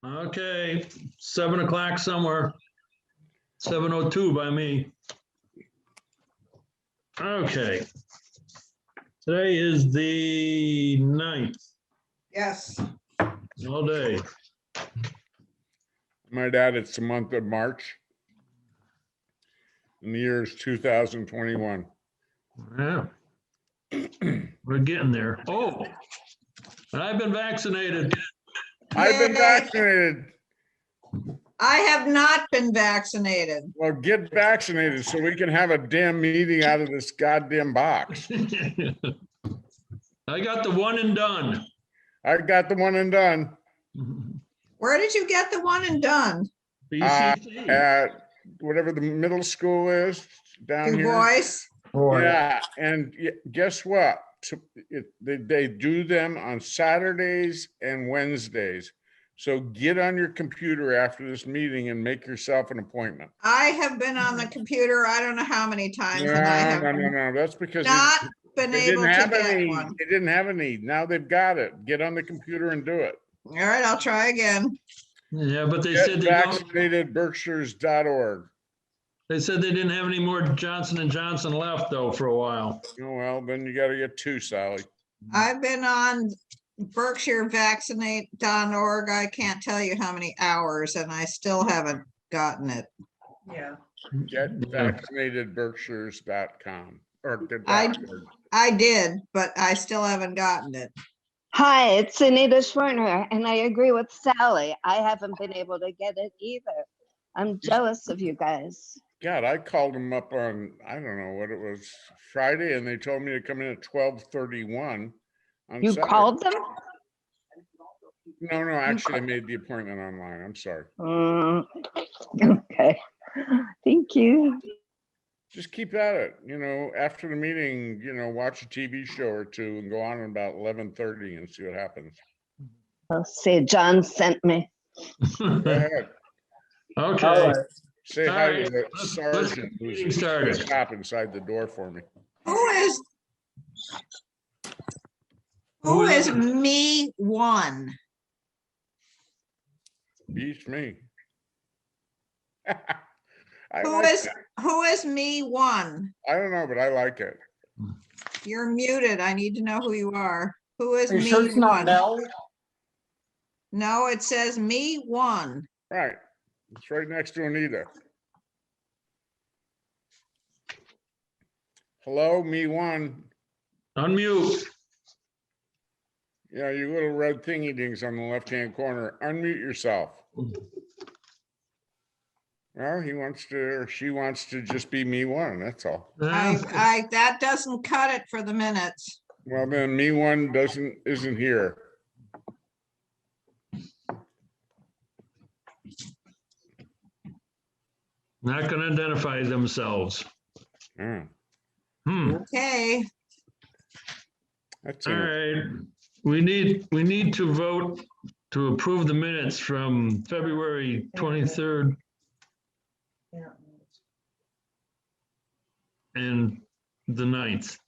Okay, 7 o'clock somewhere. 7:02 by me. Okay. Today is the 9th, Yes. all day. My dad, it's the month of March. And the year is 2021. Yeah. We're getting there. Oh, and I've been vaccinated. I've been Yay. vaccinated. I have not been vaccinated. Well, get vaccinated so we can have a damn meeting out of this goddamn box. I got the one and done. I got the one and done. Where did you get the one and done? BCC. At whatever the middle school is down Du here. Bois? Yeah, and guess what? They do them on Saturdays and Wednesdays. So get on your computer after this meeting and make yourself an appointment. I have been on the computer, I don't know how many times, and I have No. That's because not been they able didn't to have get any. one. They didn't have any. Now they've got it. Get on the computer and do it. All right, I'll try again. Yeah, but they said GetVaccinated.Berkshires.org. they said they didn't have any more Johnson & Johnson left though for a while. Oh, well, then you got to get two, Sally. I've been on BerkshireVaccinate.org. I can't tell you how many hours, and I still haven't gotten it. Yeah. GetVaccinated.Berkshires.com. Or I did, but I still haven't gotten it. Hi, it's Anita Schwerner, and I agree with Sally. I haven't been able to get it either. I'm jealous of you guys. God, I called them up on, I don't know what it was, Friday, and they told me to come in at 12:31. You Saturday. called them? No, actually, I made the appointment online. I'm sorry. Okay. Thank you. Just keep at it. After the meeting, watch a TV show or two and go on at about 11:30 and see what happens. I'll say John sent me. Go ahead. Okay. Say All hi right, to the let's sergeant get the meeting who's started. stop inside the door for me. Who is me one? Beats me. Who is me one? I don't know, but I like it. You're muted. I need to know who you are. Who is Are you me sure it's not one? Mel? No, it says me one. Right. It's right next to Anita. Hello, me one. Unmute. Yeah, you little red thingy dings on the left-hand corner. Unmute yourself. Well, he wants to, or she wants to just be me one. That's all. That doesn't cut it for the minutes. Well, then me one isn't here. Not going to identify themselves. Oh, Okay. that's All it. right. We need to vote to approve the minutes from February 23rd Yeah. and the 9th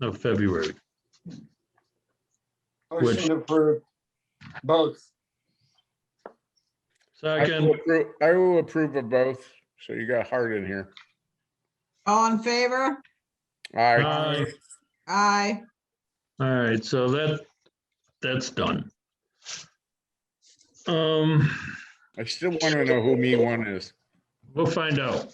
of February. Motion approved. Both. Second, I will approve of both. So you got heart in here. All in favor? All right. aye. Aye. All right, so that's done. I still want to know who me one is. We'll find out.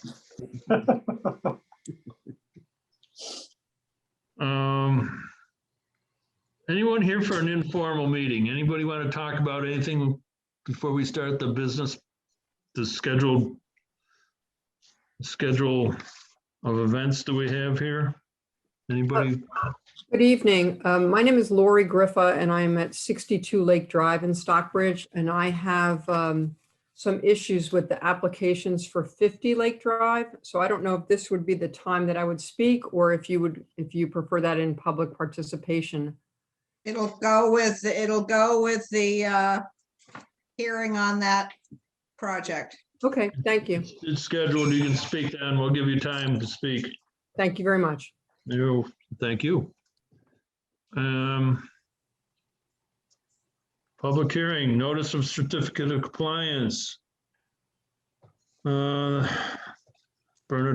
Anyone here for an informal meeting? Anybody want to talk about anything before we start the business, the schedule of events do we have here? Anybody? Good evening. My name is Lori Griffa, and I'm at 62 Lake Drive in Stockbridge, and I have some issues with the applications for 50 Lake Drive. So I don't know if this would be the time that I would speak, or if you prefer that in public participation. It'll go with the hearing on that project. Okay, thank you. It's scheduled, you can speak then, we'll give you time to speak. Thank you very much. No, thank you. Public hearing, notice of certificate of compliance. Bernard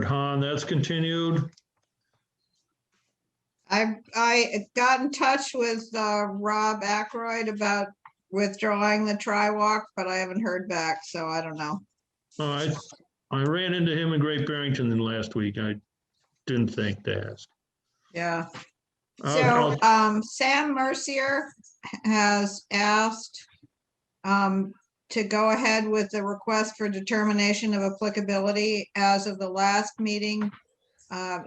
Hahn, that's continued. I got in touch with Rob Ackroyd about withdrawing the tri-walk, but I haven't heard back, so I don't know. I ran into him in Great Barrington last week. I didn't think to ask. Yeah. I'll- So Sam Mercier has asked to go ahead with the request for determination of applicability. As of the last meeting,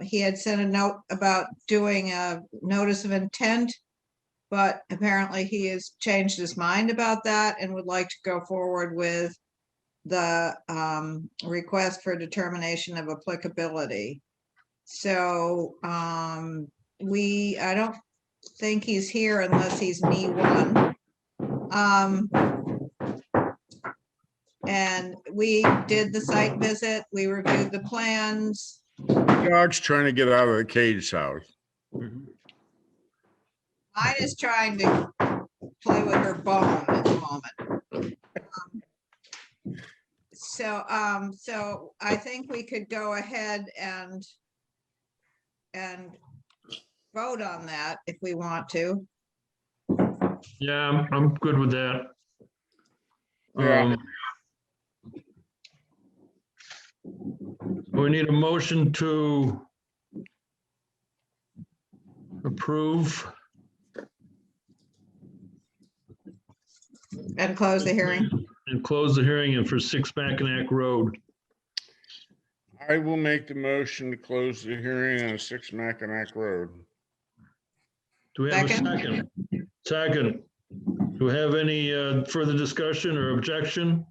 he had sent a note about doing a notice of intent, but apparently he has changed his mind about that and would like to go forward with the request for determination of applicability. So I don't think he's here unless he's me one. And we did the site visit, we reviewed the plans. Dog's trying to get out of the cage house. Mine is trying to play with her bone at the moment. So I think we could go ahead and vote on that if we want to. Yeah, I'm good with that. Yeah. We need a motion to approve. And close the hearing. And close the hearing and for 6 Mackinac Road. I will make the motion to close the hearing on 6 Mackinac Road. Do we have a Second. second? Second. Do we have any further discussion or objection?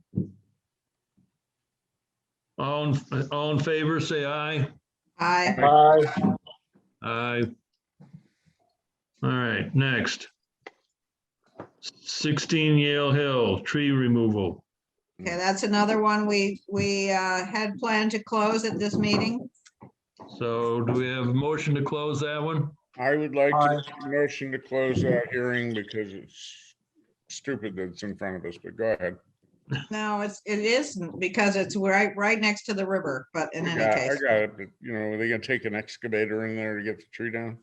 All in favor, say aye. Aye. Aye. Aye. All right, next. 16 Yale Hill, tree removal. Okay, that's another one we had planned to close at this meeting. So do we have a motion to close that one? I would like to Aye. make a motion to close that hearing because it's stupid that it's in front of us, but go ahead. No, it isn't because it's right next to the river, but in any I case, got it, but you know, are they gonna take an excavator in there to get the tree down?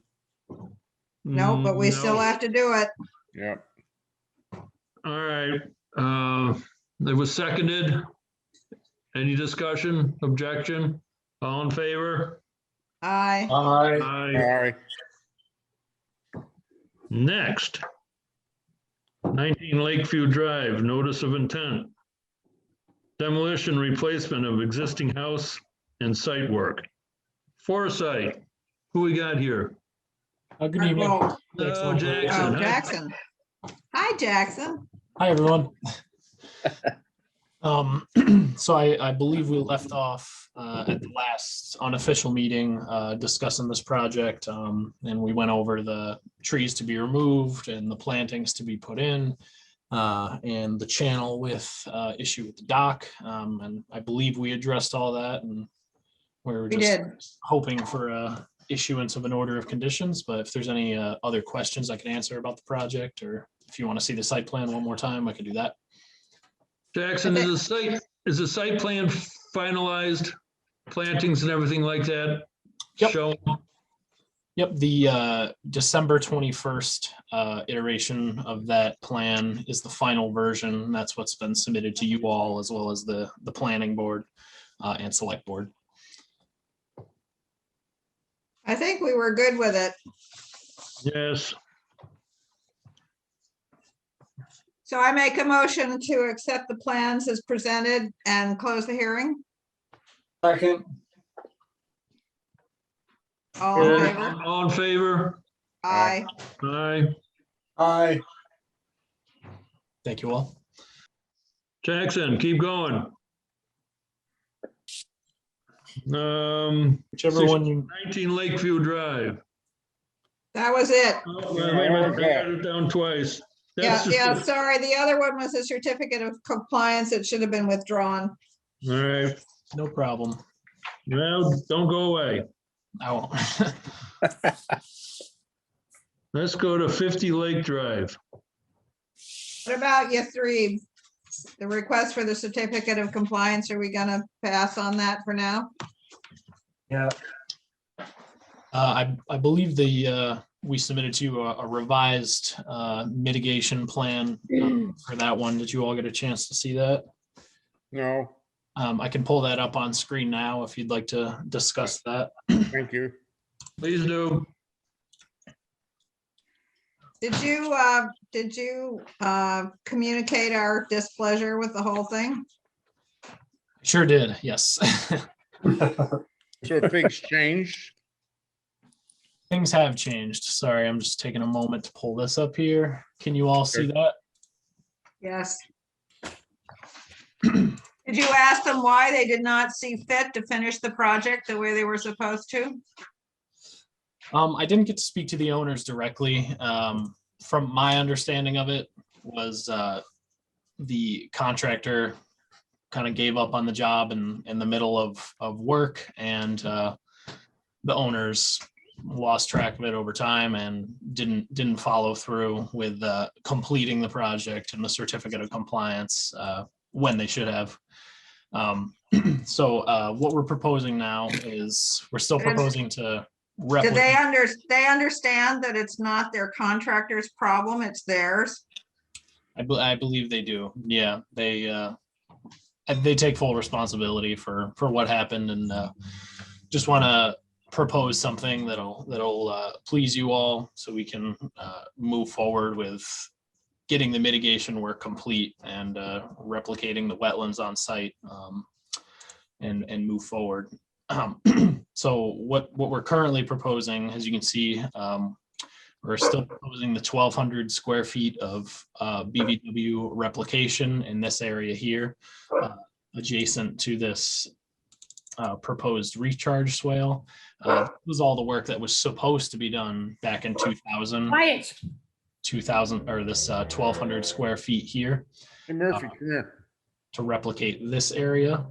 no, but we still No. have to do it. Yep. All right, it was seconded. Any discussion, objection? All in favor? Aye. Aye. Aye. Aye. Next. 19 Lakeview Drive, notice of intent. Demolition replacement of existing house and site work. Foresight, who we got here? Good evening. Oh, Oh, Jackson. Jackson. Hi, Jackson. Hi, everyone. So I believe we left off at the last unofficial meeting discussing this project, and we went over the trees to be removed and the plantings to be put in, and the channel with issue with the dock. And I believe we addressed all that, and we were We just did. hoping for a issuance of an order of conditions. But if there's any other questions I can answer about the project, or if you want to see the site plan one more time, I can do that. Jackson, is the site plan finalized? Plantings and everything like that? Yep. Shown? Yep, the December 21st iteration of that plan is the final version. That's what's been submitted to you all, as well as the planning board and select board. I think we were good with it. Yes. So I make a motion to accept the plans as presented and close the hearing. Second. All in favor? All in favor? Aye. Aye. Aye. Thank you all. Jackson, keep going. Whichever one you, 19 Lakeview Drive. That was it. Oh, wait a minute, I got it down twice. Yeah, That's just yeah, a- sorry. The other one was a certificate of compliance. It should have been withdrawn. All right, no problem. well, don't go away. I won't. Let's go to 50 Lake Drive. What about you three? The request for the certificate of compliance, are we gonna pass on that for now? Yeah, I believe we submitted to you a revised mitigation plan for that one. Did you all get a chance to see that? No, I can pull that up on screen now if you'd like to discuss that. thank you. Please do. Did you communicate our displeasure with the whole thing? Sure did, yes. So things changed? Things have changed. Sorry, I'm just taking a moment to pull this up here. Can you all see that? Yes. Did you ask them why they did not see fit to finish the project the way they were supposed to? I didn't get to speak to the owners directly. From my understanding of it was the contractor kind of gave up on the job in the middle of work, and the owners lost track of it over time and didn't follow through with completing the project and the certificate of compliance when they should have. So what we're proposing now is we're still proposing to Do replicate. they understand that it's not their contractor's problem, it's theirs? I believe they do. Yeah, they take full responsibility for what happened, and just want to propose something that'll please you all, so we can move forward with getting the mitigation work complete and replicating the wetlands on site, and move forward. So what we're currently proposing, as you can see, we're still proposing the 1,200 square feet of BVW replication in this area here, adjacent to this proposed recharge swale. This was all the work that was supposed to be done back in 2000. 2000, or this 1,200 square feet here Hey Murphy, come here. to replicate this area.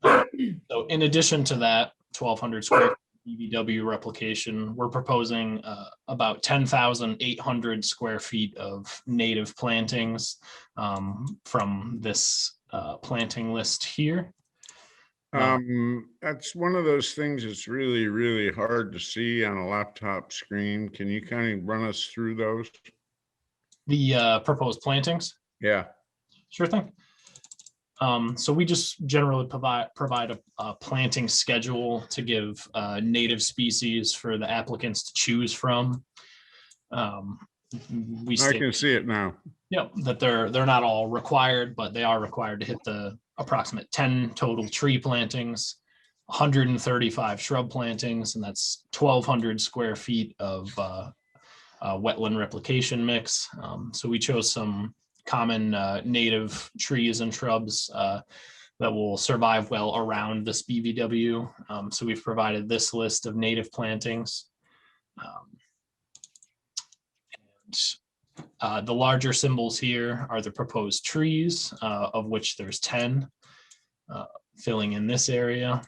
So in addition to that 1,200 square BVW replication, we're proposing about 10,800 square feet of native plantings from this planting list here. That's one of those things that's really, really hard to see on a laptop screen. Can you kind of run us through those? The proposed plantings? Yeah. Sure thing. So we just generally provide a planting schedule to give native species for the applicants to choose from. We I can see it now. Yep, that they're not all required, but they are required to hit the approximate 10 total tree plantings, 135 shrub plantings, and that's 1,200 square feet of wetland replication mix. So we chose some common native trees and shrubs that will survive well around this BVW. So we've provided this list of native plantings. The larger symbols here are the proposed trees, of which there's 10 filling in this area.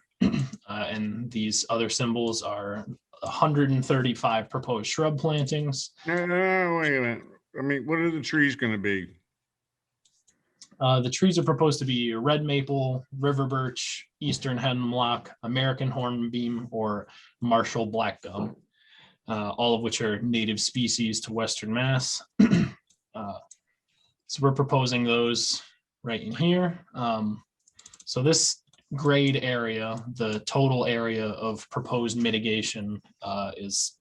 And these other symbols are 135 proposed shrub plantings. No, wait a minute. I mean, what are the trees going to be? The trees are proposed to be red maple, river birch, eastern hemlock, American hornbeam, or Marshall black gum, all of which are native species to Western Mass. So we're proposing those right in here. So this grade area, the total area of proposed mitigation is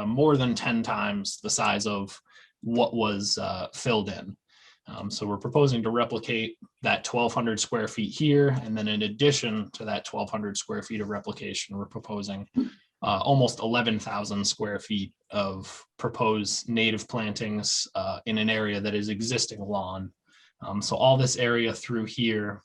more than 10 times the size of what was filled in. So we're proposing to replicate that 1,200 square feet here. And then in addition to that 1,200 square feet of replication, we're proposing almost 11,000 square feet of proposed native plantings in an area that is existing lawn. So all this area through here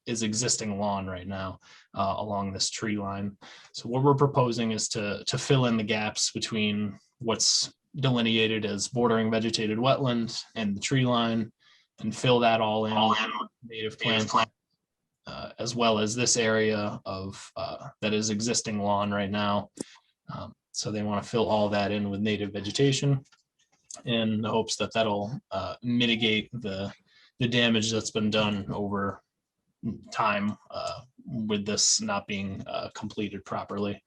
is existing lawn right now along this tree line. So what we're proposing is to fill in the gaps between what's delineated as bordering vegetated wetland and the tree line, and fill that all in with native plants, as well as this area of that is existing lawn right now. So they want to fill all that in with native vegetation. in the hopes that that'll mitigate the damage that's been done over time with this not being completed properly.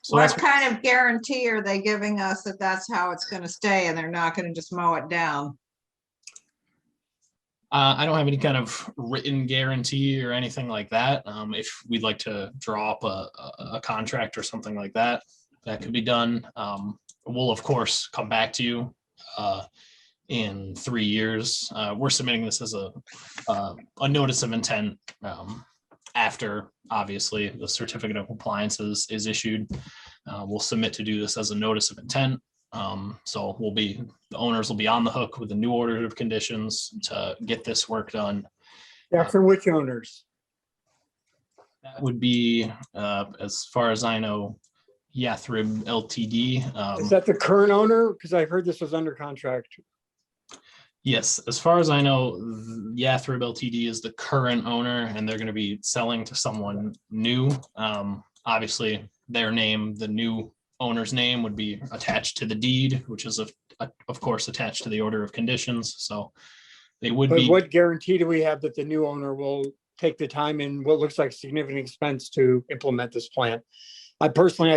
So What that's, kind of guarantee are they giving us that that's how it's gonna stay and they're not gonna just mow it down? I don't have any kind of written guarantee or anything like that. If we'd like to draw up a contract or something like that, that could be done. We'll of course come back to you in 3 years. We're submitting this as a notice of intent after obviously the certificate of compliance is issued. We'll submit to do this as a notice of intent. So the owners will be on the hook with the new order of conditions to get this work done. Yeah, for which owners? That would be, as far as I know, Yathrib LTD. Is that the current owner? Because I heard this was under contract. Yes, as far as I know, Yathrib LTD is the current owner, and they're going to be selling to someone new. Obviously, their name, the new owner's name, would be attached to the deed, which is of course attached to the order of conditions. So they would But be. what guarantee do we have that the new owner will take the time and what looks like significant expense to implement this plan? I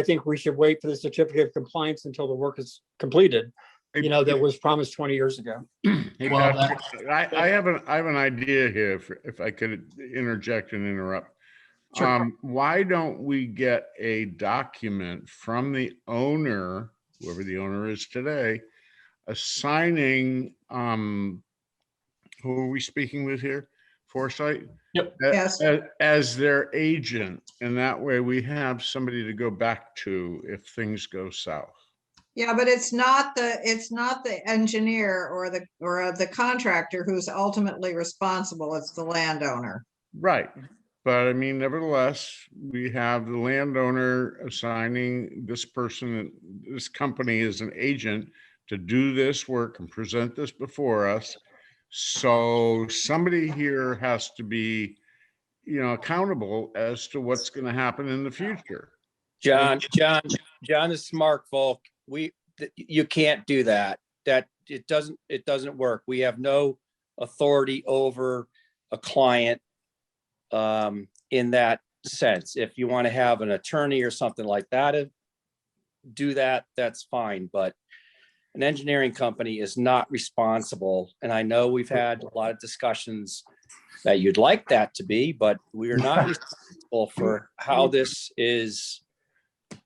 think we should wait for the certificate of compliance until the work is completed. That was promised 20 years ago. Hey, Well, Patrick, I have an idea here, if I could interject and interrupt. Sure. Why don't we get a document from the owner, whoever the owner is today, assigning, who are we speaking with here? Foresight? Yep. Yes. As their agent, and that way we have somebody to go back to if things go south. Yeah, but it's not the engineer or the contractor who's ultimately responsible. It's the landowner. Right. But I mean, nevertheless, we have the landowner assigning this person, this company as an agent to do this work and present this before us. So somebody here has to be, accountable as to what's going to happen in the future. John is smart, folk. You can't do that. It doesn't work. We have no authority over a client in that sense. If you want to have an attorney or something like that, do that, that's fine. But an engineering company is not responsible. And I know we've had a lot of discussions that you'd like that to be, but we are not responsible for how this is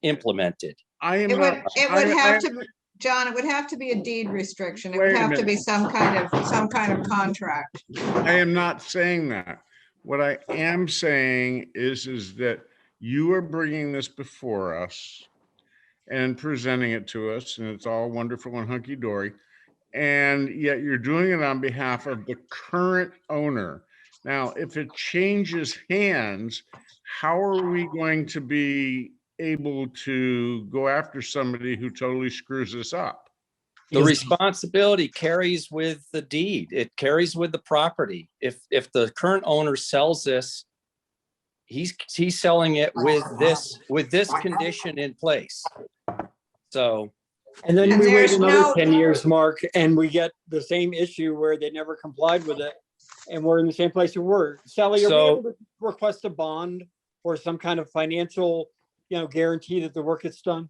implemented. I am It not. would have to, John, it would have to be a deed restriction. It would Wait a have to minute. be some kind of contract. I am not saying that. What I am saying is that you are bringing this before us and presenting it to us, and it's all wonderful and hunky-dory, and yet you're doing it on behalf of the current owner. Now, if it changes hands, how are we going to be able to go after somebody who totally screws this up? The responsibility carries with the deed. It carries with the property. If the current owner sells this, he's selling it with this condition in place. So. And then And we wait there's another no- 10 years, Mark, and we get the same issue where they never complied with it. And we're in the same place we were. Sally, are we So- able to request a bond or some kind of financial, guarantee that the work gets done?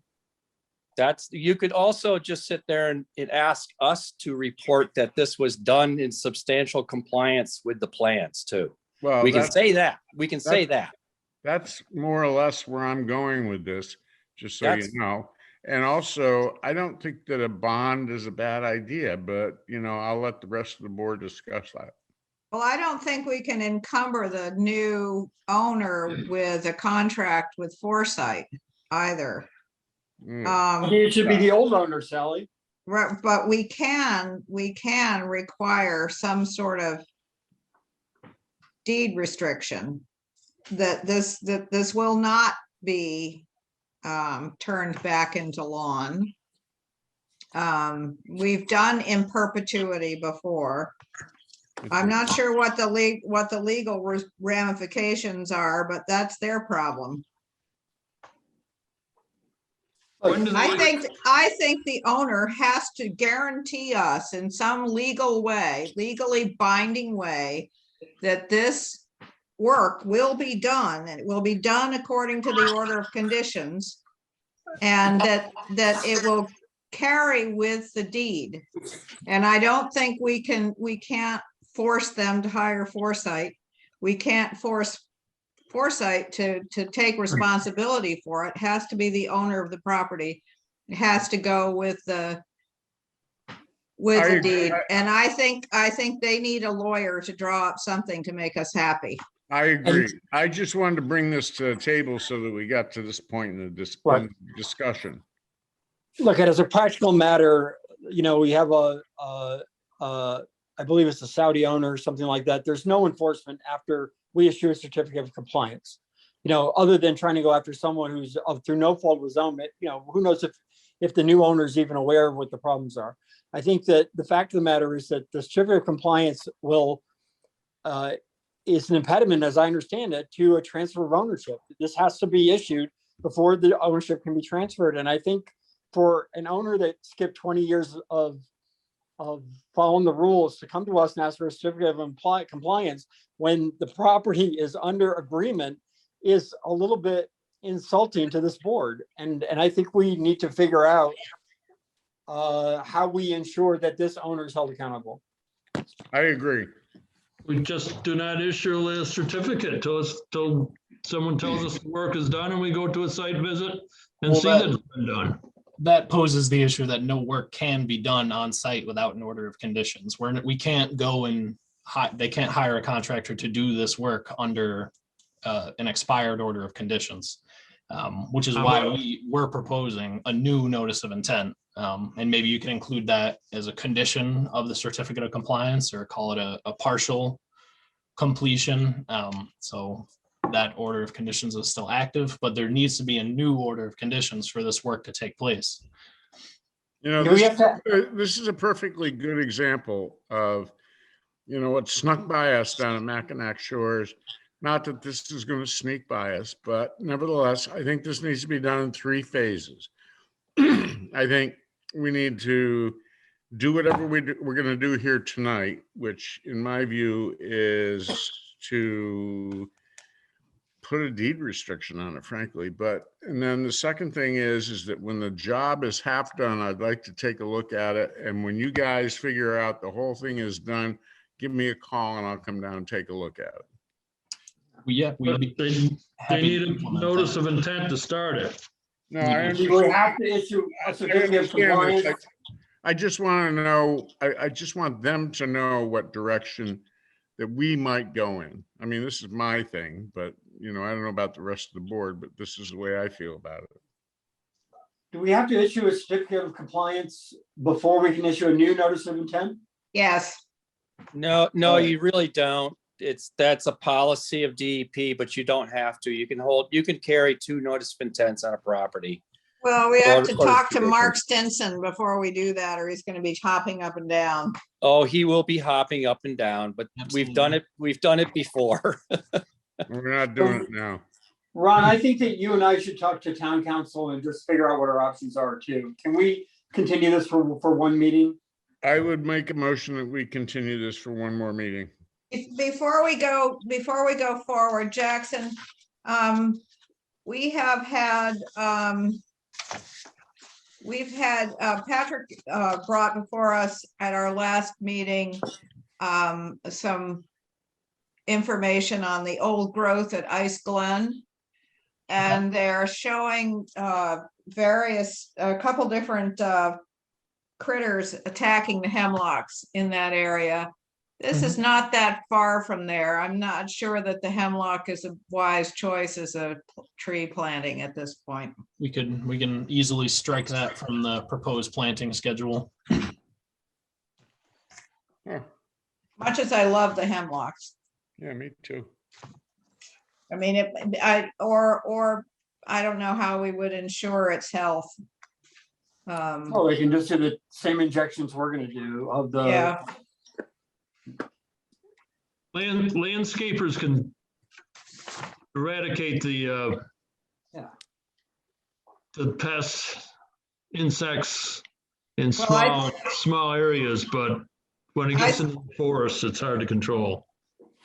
You could also just sit there and ask us to report that this was done in substantial compliance with the plans too. Well, We can say that. We can say that. that's more or less where I'm going with this, just so you That's- know. And also, I don't think that a bond is a bad idea, but I'll let the rest of the board discuss that. Well, I don't think we can encumber the new owner with a contract with Foresight either. It should be the old owner, Sally. Right, but we can require some sort of deed restriction that this will not be turned back into lawn. We've done in perpetuity before. I'm not sure what the legal ramifications are, but that's their problem. When does I think the owner has to guarantee us in some legal way, legally binding way, that this work will be done, and it will be done according to the order of conditions. And that it will carry with the deed. And I don't think we can't force them to hire Foresight. We can't force Foresight to take responsibility for it. It has to be the owner of the property. It has to go with the deed. And I think they need a lawyer to draw up something to make us happy. I agree. I just wanted to bring this to the table so that we got to this point in the Right. discussion. Look, as a practical matter, we have I believe it's a Saudi owner or something like that. There's no enforcement after we issue a certificate of compliance. Other than trying to go after someone who's through no fault of his own, who knows if the new owner is even aware of what the problems are. I think that the fact of the matter is that the certificate of compliance is an impediment, as I understand it, to a transfer of ownership. This has to be issued before the ownership can be transferred. And I think for an owner that skipped 20 years of following the rules to come to us and ask for a certificate of compliance when the property is under agreement is a little bit insulting to this board. And I think we need to figure out how we ensure that this owner is held accountable. I agree. We just do not issue a certificate till someone tells us the work is done and we go to a site visit and see that it's been done. That poses the issue that no work can be done on site without an order of conditions. We can't go and they can't hire a contractor to do this work under an expired order of conditions, which is why we're proposing a new notice of intent. And maybe you can include that as a condition of the certificate of compliance, or call it a partial completion. So that order of conditions is still active, but there needs to be a new order of conditions for this work to take place. This is a perfectly good example of, what snuck by us down at Mackinac Shores. Not that this is going to sneak by us, but nevertheless, I think this needs to be done in 3 phases. I think we need to do whatever we're going to do here tonight, which in my view is to put a deed restriction on it, frankly. And then the second thing is that when the job is half done, I'd like to take a look at it. And when you guys figure out the whole thing is done, give me a call and I'll come down and take a look at it. They need a notice of intent to start it. No, I understand. We have to issue a certificate of compliance. I just want to know, I just want them to know what direction that we might go in. I mean, this is my thing, but I don't know about the rest of the board, but this is the way I feel about it. Do we have to issue a certificate of compliance before we can issue a new notice of intent? Yes. No, you really don't. That's a policy of DEP, but you don't have to. You can carry 2 notice of intents on a property. Well, we have to Or talk to conditions. Mark Stinson before we do that, or he's going to be hopping up and down. Oh, he will be hopping up and down, but we've done it before. We're not doing it now. Ron, I think that you and I should talk to town council and just figure out what our options are too. Can we continue this for one meeting? I would make a motion that we continue this for one more meeting. Before we go forward, Jackson, we have had, Patrick brought before us at our last meeting some information on the old growth at Ice Glen. And they're showing a couple different critters attacking the hemlocks in that area. This is not that far from there. I'm not sure that the hemlock is a wise choice as a tree planting at this point. We can easily strike that from the proposed planting schedule. Much as I love the hemlocks. Yeah, me too. I mean, I don't know how we would ensure its health. Oh, they can just do the same injections we're going to do of the. Yeah. Landscapers can eradicate the pests insects in Well, small areas, but when it gets I- into the forest, it's hard to control.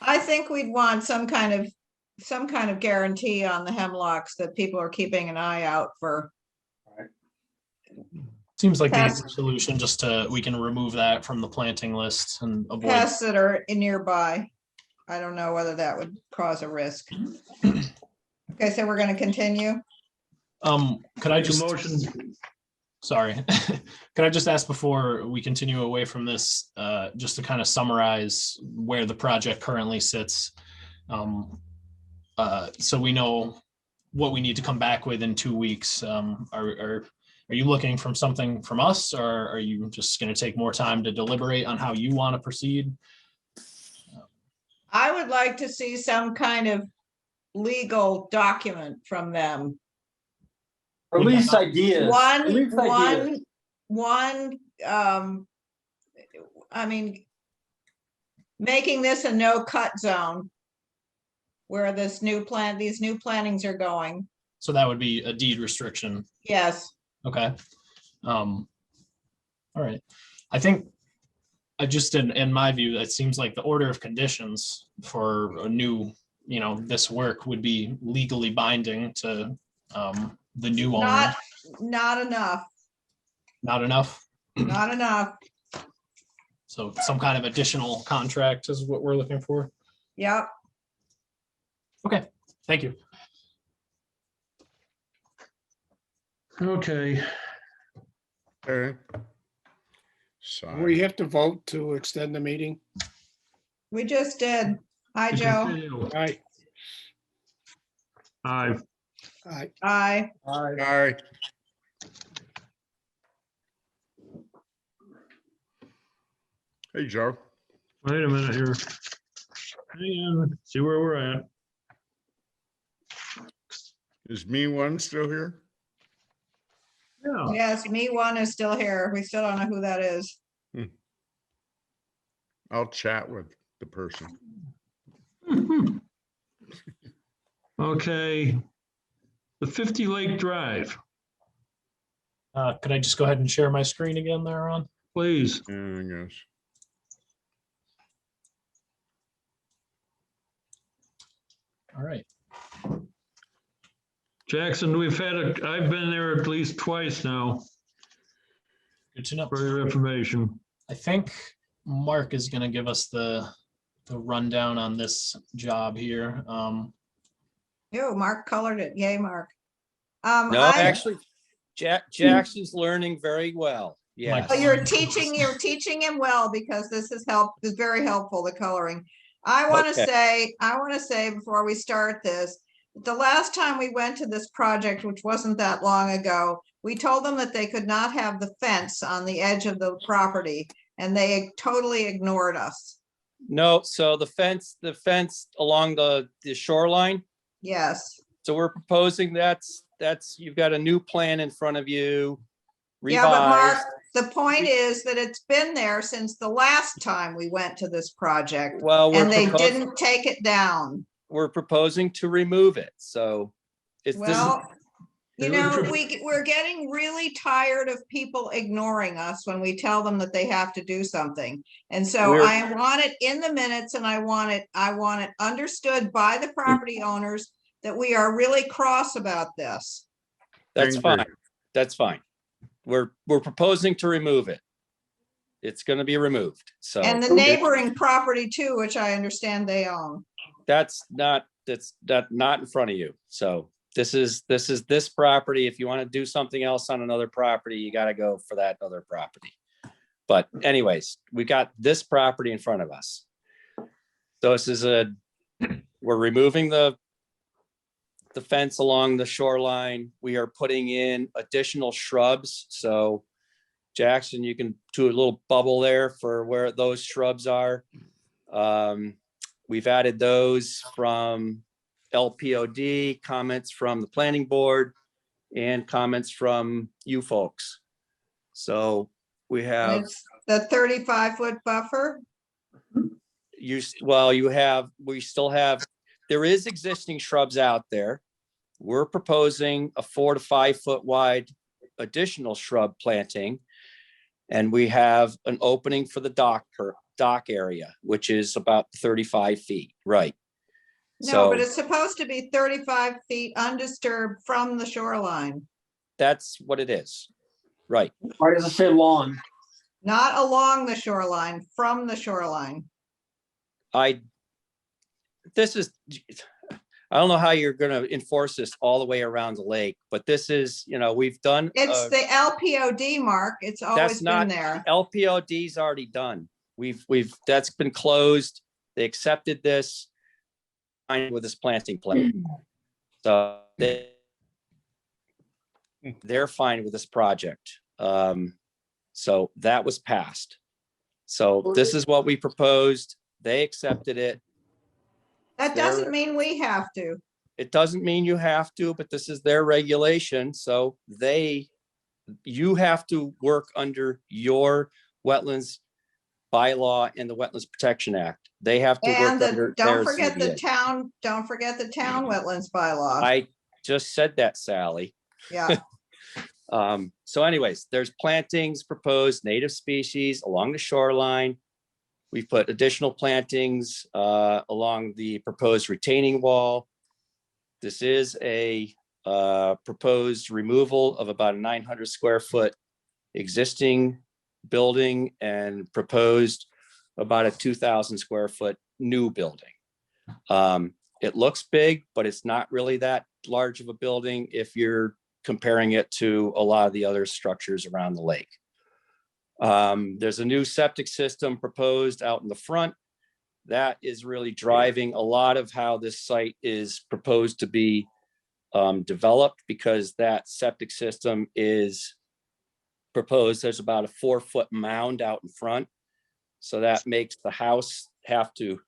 I think we'd want some kind of guarantee on the hemlocks that people are keeping an eye out for. Seems like the Pass. easy solution, just we can remove that from the planting list and avoid. Pests that are nearby. I don't know whether that would cause a risk. Okay, so we're gonna continue. Could I Make a just, motion, sorry, could I just ask before we continue away from this, just to kind of summarize where the project currently sits? So we know what we need to come back with in 2 weeks. Are you looking from something from us, or are you just going to take more time to deliberate on how you want to proceed? I would like to see some kind of legal document from them. Or at least ideas. At One, least ideas. I mean, making this a no-cut zone where these new plantings are going. So that would be a deed restriction. Yes, Okay. All right. I think I just, in my view, it seems like the order of conditions for a new, this work would be legally binding to the new owner. not enough, Not enough. not enough. So some kind of additional contract is what we're looking for. Yep. Okay, thank you. okay. Okay. Sign. We have to vote to extend the meeting. We just did. Hi, To Joe. continue. Aye. Aye. Aye. Aye. All right. Hey, Joe. Wait a minute here. Hang on, see where we're at. Is me one still here? Yeah, Yes, me one is still here. We still don't know who that is. I'll chat with the person. okay. The 50 Lake Drive, Could I just go ahead and share my screen again there, Ron? please. Yeah, I guess. All right. Jackson, I've been there at least twice now Good to know. for your information. I think Mark is going to give us the rundown on this job here. Yo, Mark colored it. Yay, Mark. No, actually, Jackson's learning very well. Yeah. Oh, you're teaching him well, because this is very helpful, the coloring. I want to say before we start this, the last time we went to this project, which wasn't that long ago, we told them that they could not have the fence on the edge of the property, and they totally ignored us. No, so the fence along the shoreline. Yes. So we're proposing that's, you've got a new plan in front of you. Yeah, but Mark, Revised. the point is that it's been there since the last time we went to this project, Well, and they didn't take it down. we're proposing to remove it. So it's this. Well, you They know, were- we're getting really tired of people ignoring us when we tell them that they have to do something. And so We're- I want it in the minutes, and I want it understood by the property owners that we are really cross about this. That's Angry. fine. That's fine. We're proposing to remove it. It's going to be removed. So And the neighboring property too, which I understand they own. that's not in front of you. So this is this property. If you want to do something else on another property, you got to go for that other property. But anyways, we got this property in front of us. So this is we're removing the fence along the shoreline. We are putting in additional shrubs. So Jackson, you can do a little bubble there for where those shrubs are. We've added those from LPOD, comments from the planning board, and comments from you folks. So we And have it's the 35-foot buffer. we still have, there is existing shrubs out there. We're proposing a 4 to 5 foot wide additional shrub planting. And we have an opening for the dock area, which is about 35 feet, right? No, but So it's supposed to be 35 feet undisturbed from the shoreline, that's what it is, right? Why does it say lawn? not along the shoreline, from the shoreline. I don't know how you're gonna enforce this all the way around the lake, but this is, we've done. It's the LPOD, Mark. It's always That's been not, there. LPOD's already done. That's been closed. They accepted this with this planting plan. So they're fine with this project. So that was passed. So this is what we proposed. They accepted it. That doesn't mean we have to. It doesn't mean you have to, but this is their regulation. So you have to work under your wetlands bylaw and the Wetlands Protection Act. They have to work And under don't their forget the ZBA. don't forget the town wetlands bylaw. I just said that, Sally. Yeah, So anyways, there's plantings proposed, native species along the shoreline. We've put additional plantings along the proposed retaining wall. This is a proposed removal of about a 900 square foot existing building and proposed about a 2,000 square foot new building. It looks big, but it's not really that large of a building if you're comparing it to a lot of the other structures around the lake. There's a new septic system proposed out in the front. That is really driving a lot of how this site is proposed to be developed, because that septic system is proposed. There's about a 4-foot mound out in front. So that makes the house have to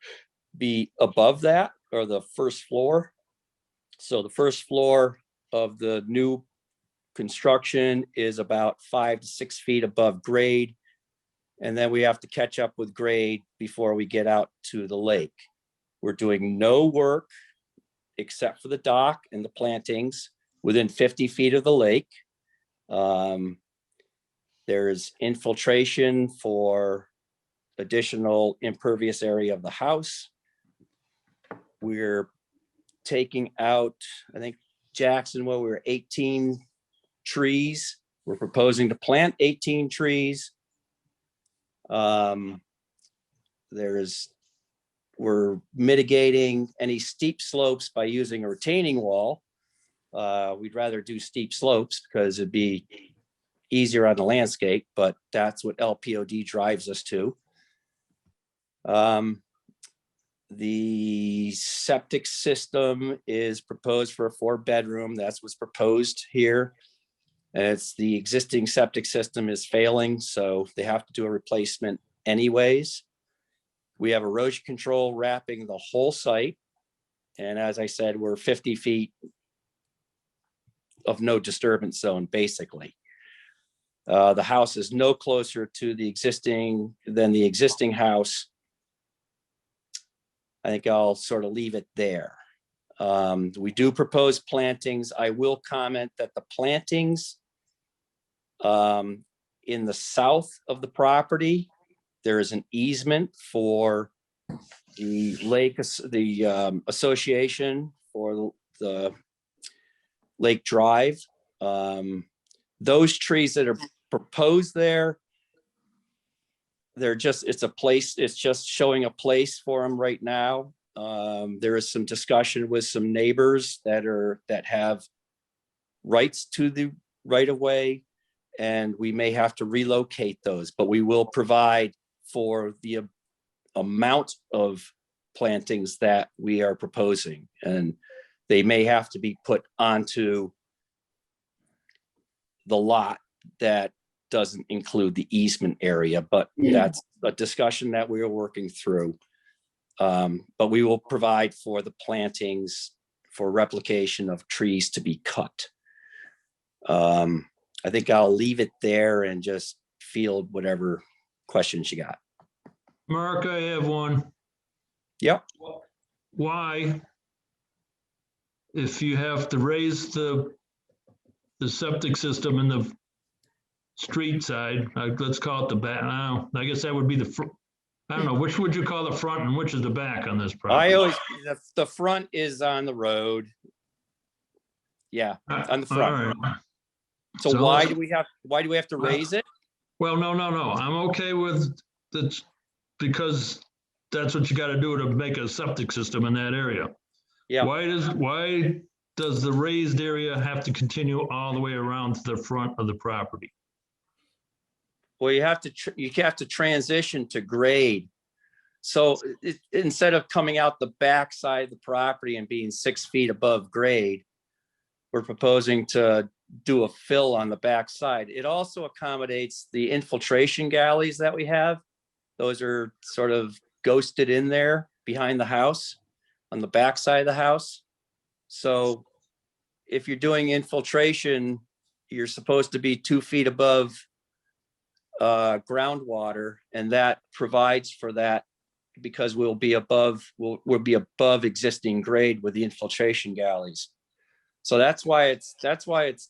be above that, or the first floor. So the first floor of the new construction is about 5 to 6 feet above grade. And then we have to catch up with grade before we get out to the lake. We're doing no work except for the dock and the plantings within 50 feet of the lake. There's infiltration for additional impervious area of the house. We're taking out, I think, Jacksonville, we were 18 trees. We're proposing to plant 18 trees. We're mitigating any steep slopes by using a retaining wall. We'd rather do steep slopes because it'd be easier on the landscape, but that's what LPOD drives us to. The septic system is proposed for a 4-bedroom. That's what's proposed here. And it's the existing septic system is failing, so they have to do a replacement anyways. We have erosion control wrapping the whole site. And as I said, we're 50 feet of no disturbance zone, basically. The house is no closer to the existing house. I think I'll sort of leave it there. We do propose plantings. I will comment that the plantings in the south of the property, there is an easement for the lake, association for the Lake Drive. Those trees that are proposed there, it's a place, it's just showing a place for them right now. There is some discussion with some neighbors that have rights to the right of way, and we may have to relocate those, but we will provide for the amount of plantings that we are proposing, and they may have to be put onto the lot that doesn't include the easement area, but that's a discussion that we are working through. But we will provide for the plantings for replication of trees to be cut. I think I'll leave it there and just field whatever questions you got. Mark, I have one. Yep. Why, if you have to raise the septic system in the street side, let's call it the back now. I guess that would be I don't know, which would you call the front and which is the back on this I property? always, the front is on the road. Yeah, on the front. All right. So why do we have to raise it? Well, no. I'm okay with that because that's what you got to do to make a septic system in that area. Yeah. Why does the raised area have to continue all the way around to the front of the property? Well, you have to transition to grade. So instead of coming out the back side of the property and being 6 feet above grade, we're proposing to do a fill on the back side. It also accommodates the infiltration galleys that we have. Those are sort of ghosted in there behind the house, on the back side of the house. So if you're doing infiltration, you're supposed to be 2 feet above groundwater, and that provides for that because we'll be above existing grade with the infiltration galleys. So that's why it's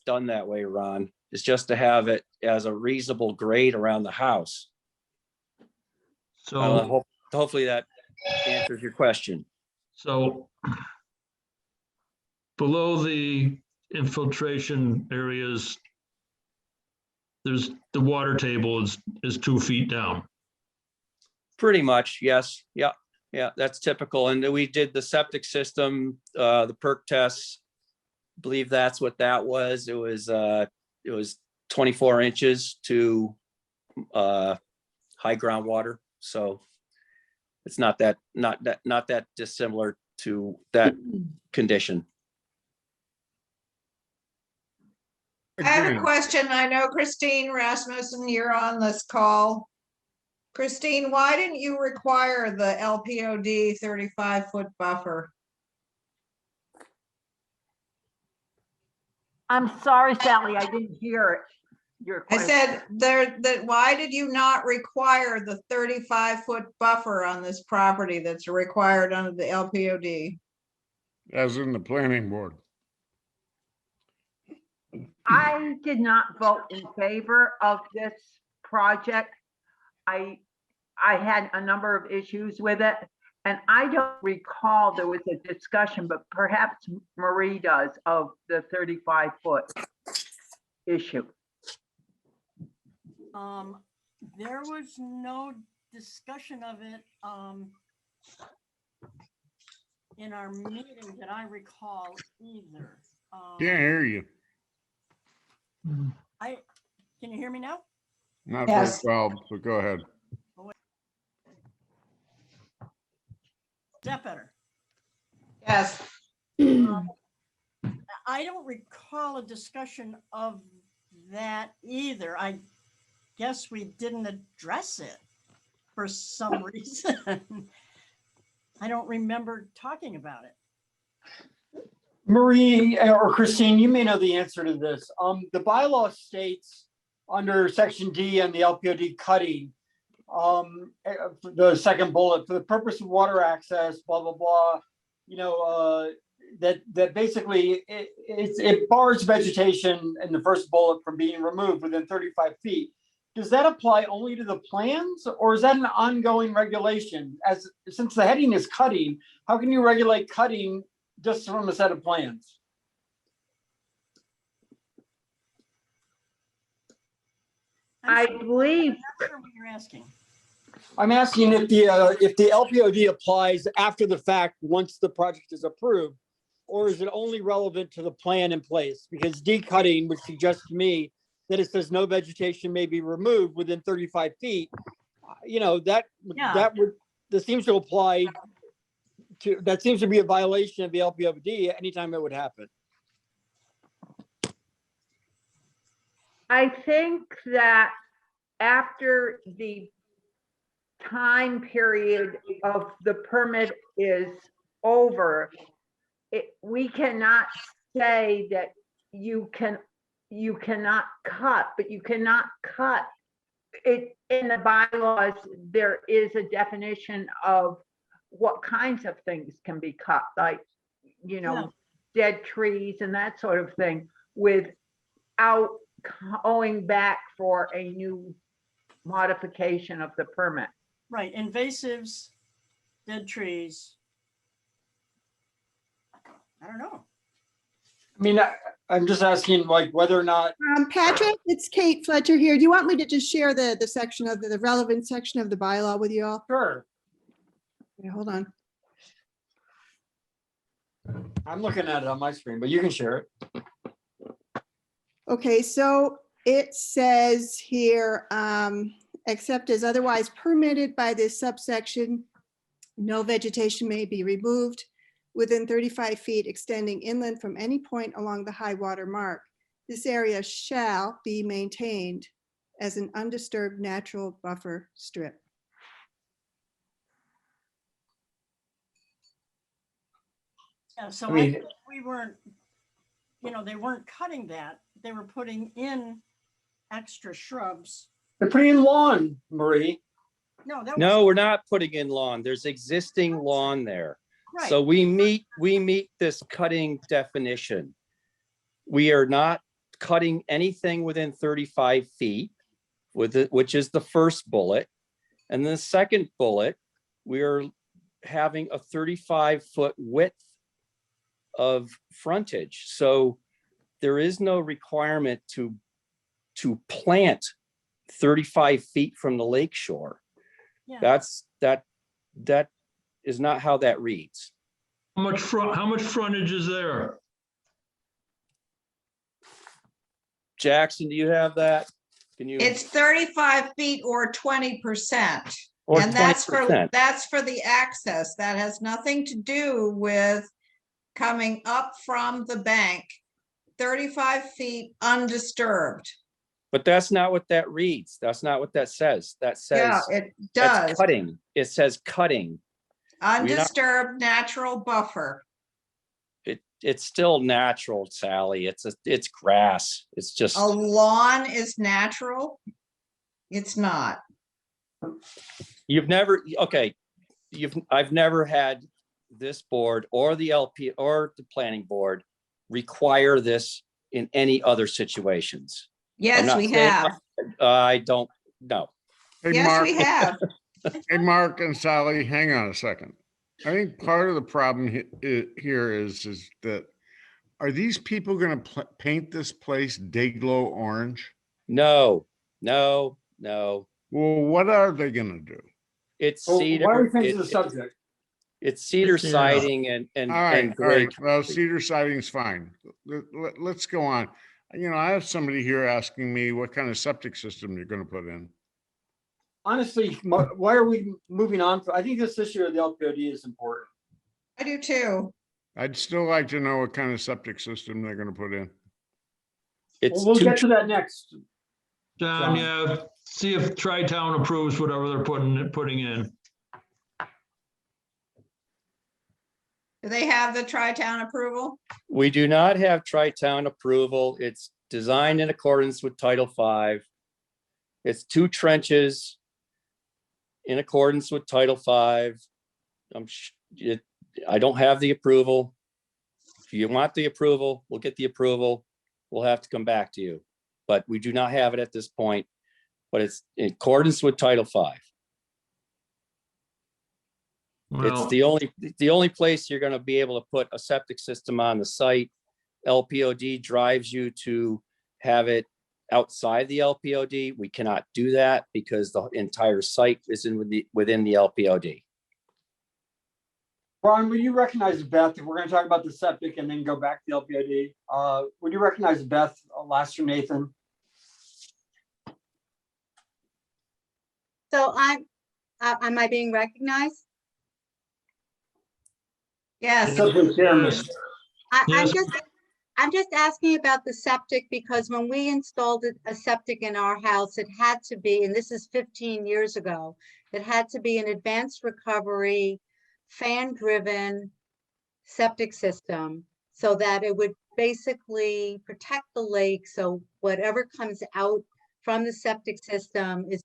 done that way, Ron. It's just to have it as a reasonable grade around the house. So, Hopefully that answers your question. so below the infiltration areas, there's the water table is 2 feet down. Pretty much, yes. Yeah, that's typical. And we did the septic system, the perk tests. I believe that's what that was. It was 24 inches to high groundwater. So it's not that dissimilar to that condition. I have a question. I know Christine Rasmussen, you're on this call. Christine, why didn't you require the LPOD 35-foot buffer? I'm sorry, Sally, I didn't hear it. Your I question. said why did you not require the 35-foot buffer on this property that's required under the LPOD? As in the planning board. I did not vote in favor of this project. I had a number of issues with it, and I don't recall there was a discussion, but perhaps Marie does, of the 35-foot issue. There was no discussion of it in our meeting that I recall either. Can't hear you. Can you hear me now? Not Yes. very well, but go ahead. Is that better? Yes. I don't recall a discussion of that either. I guess we didn't address it for some reason. I don't remember talking about it. Marie or Christine, you may know the answer to this. The bylaw states under section D and the LPOD cutting, the second bullet, for the purpose of water access, blah, blah, blah, that basically it bars vegetation in the first bullet from being removed within 35 feet. Does that apply only to the plans, or is that an ongoing regulation? Since the heading is cutting, how can you regulate cutting just from a set of plans? I sorry, believe, I'm not sure what you're asking. I'm asking if the LPOD applies after the fact, once the project is approved, or is it only relevant to the plan in place? Because decutting would suggest to me that it says no vegetation may be removed within 35 feet. That seems to apply to, that seems to be a violation of the LPOD anytime it would happen. I think that after the time period of the permit is over, we cannot say that you cannot cut, but you cannot cut it in the bylaws. There is a definition of what kinds of things can be cut, like, dead trees and that sort of thing, without going back for a new modification of the permit. Right, invasives, dead trees. I don't know. I mean, I'm just asking like whether or not, Patrick, it's Kate Fletcher here. Do you want me to just share the section of the relevant section of the bylaw with you all? sure, Okay, hold on. I'm looking at it on my screen, but you can share it. Okay, so it says here, except as otherwise permitted by this subsection, no vegetation may be removed within 35 feet extending inland from any point along the high water mark. This area shall be maintained as an undisturbed natural buffer strip. Yeah, so I mean- we weren't, they weren't cutting that. They were putting in extra shrubs. They're putting in lawn, Marie. No, that was. No, we're not putting in lawn. There's existing lawn there. Right. So we meet this cutting definition. We are not cutting anything within 35 feet which is the first bullet. And the second bullet, we are having a 35-foot width of frontage. So there is no requirement to plant 35 feet from the lake shore. Yeah. That is not how that reads. How much frontage is there? Jackson, do you have that? Can you? It's 35 feet or 20%. Or And that's 20%. for the access. That has nothing to do with coming up from the bank, 35 feet undisturbed. But that's not what that reads. That's not what that says. That Yeah, says it that's does. cutting. It says cutting. Undisturbed natural buffer. It's still natural, Sally. It's grass. It's just A lawn is natural? It's not. I've never had this board or the LP or the planning board require this in any other situations. I'm Yes, not we saying- have. I don't know. Hey, Yes, Mark, we have. hey, Mark and Sally, hang on a second. I think part of the problem here is that, are these people gonna paint this place day-glow orange? No. Well, what are they gonna do? It's Oh, cedar. why are we changing the subject? It's cedar Cedar. siding and All right, gray. well, cedar siding's fine. Let's go on. I have somebody here asking me what kind of septic system you're gonna put in. Honestly, why are we moving on? I think this issue of the LPOD is important. I do too. I'd still like to know what kind of septic system they're gonna put in. It's We'll two get to that next. John, yeah, see if Tri-Town approves whatever they're putting in. Do they have the Tri-Town approval? We do not have Tri-Town approval. It's designed in accordance with Title V. It's 2 trenches in accordance with Title V. I don't have the approval. If you want the approval, we'll get the approval. We'll have to come back to you, but we do not have it at this point, but it's in accordance with Title V. It's Well, the only place you're going to be able to put a septic system on the site. LPOD drives you to have it outside the LPOD. We cannot do that because the entire site is within the LPOD. Ron, would you recognize Beth? If we're going to talk about the septic and then go back to the LPOD, would you recognize Beth, last from Nathan? So am I being recognized? Yes. I'm just asking about the septic because when we installed a septic in our house, it had to be, and this is 15 years ago, it had to be an advanced recovery, fan-driven septic system so that it would basically protect the lake. So whatever comes out from the septic system is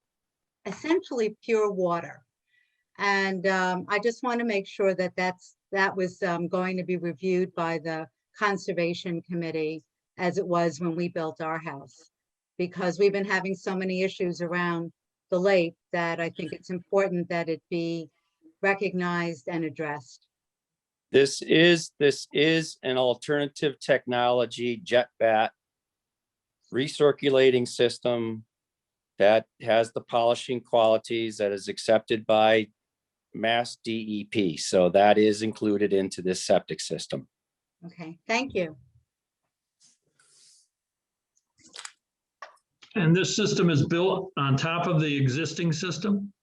essentially pure water. And I just want to make sure that that was going to be reviewed by the Conservation Committee as it was when we built our house. because we've been having so many issues around the lake that I think it's important that it be recognized and addressed. This is an alternative technology jet bat recirculating system that has the polishing qualities that is accepted by Mass DEP. So that is included into this septic system. Okay, thank you. And this system is built on top of the existing system?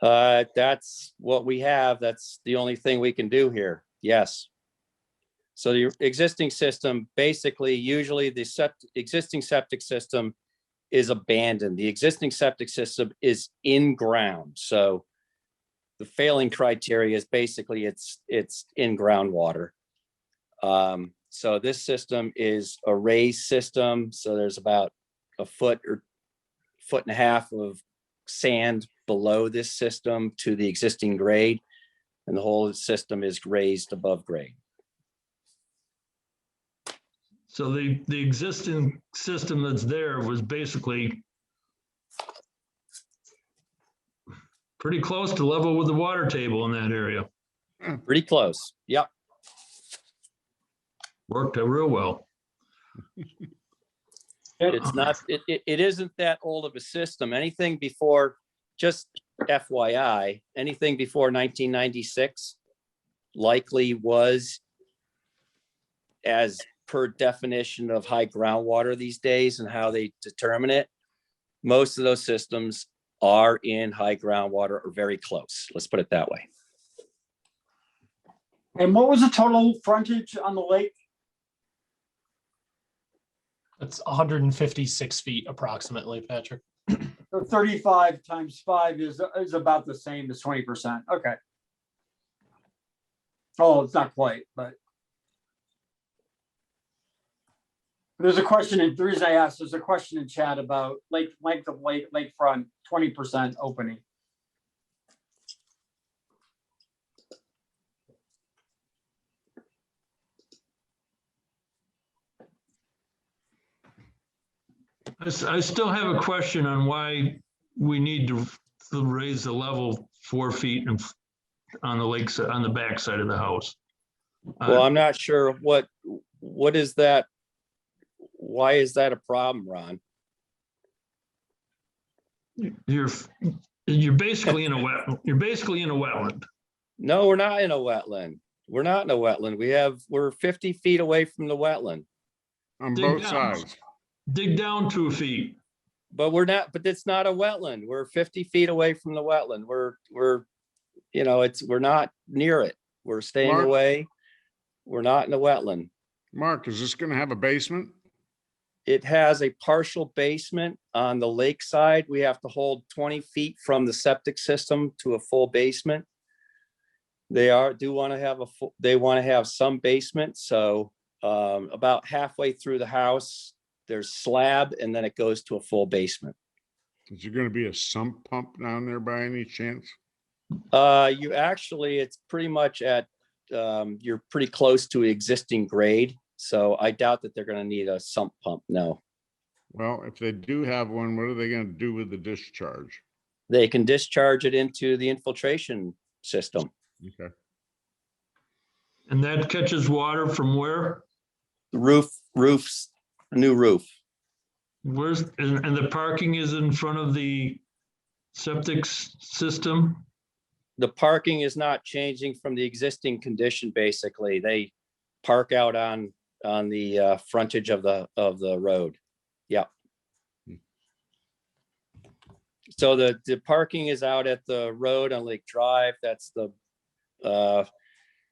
That's what we have. That's the only thing we can do here. Yes. So the existing system, basically, usually the existing septic system is abandoned. The existing septic system is in ground. So the failing criteria is basically it's in groundwater. So this system is a raised system. So there's about a foot or foot and a half of sand below this system to the existing grade, and the whole system is raised above grade. So the existing system that's there was basically pretty close to level with the water table in that area. Pretty close. Yep. Worked out real well. It's not, it isn't that old of a system. Anything before, just FYI, anything before 1996 likely was, as per definition of high groundwater these days and how they determine it, most of those systems are in high groundwater or very close. Let's put it that way. And what was the total frontage on the lake? It's 156 feet approximately, Patrick. So 35 times 5 is about the same as 20%. Okay. Oh, it's not quite, but there's a question, and the reason I asked, there's a question in chat about length of lakefront, 20% opening. I still have a question on why we need to raise the level 4 feet on the lake side, on the back side of the house. Well, I'm not sure what is that? Why is that a problem, Ron? You're basically in a wetland. No, we're not in a wetland. We're not in a wetland. We're 50 feet away from the wetland. On both sides. Dig down 2 feet. But we're not, but it's not a wetland. We're 50 feet away from the wetland. We're not near it. We're staying Mark? away. We're not in a wetland. Mark, is this going to have a basement? It has a partial basement on the lake side. We have to hold 20 feet from the septic system to a full basement. They want to have some basement. So about halfway through the house, there's slab, and then it goes to a full basement. Is there going to be a sump pump down there by any chance? It's pretty much you're pretty close to existing grade. So I doubt that they're going to need a sump pump. No. Well, if they do have one, what are they going to do with the discharge? They can discharge it into the infiltration system. Okay. And that catches water from where? The new roof. Where's, and the parking is in front of the septic system? The parking is not changing from the existing condition. Basically, they park out on the frontage of the road. Yeah. So the parking is out at the road on Lake Drive. That's the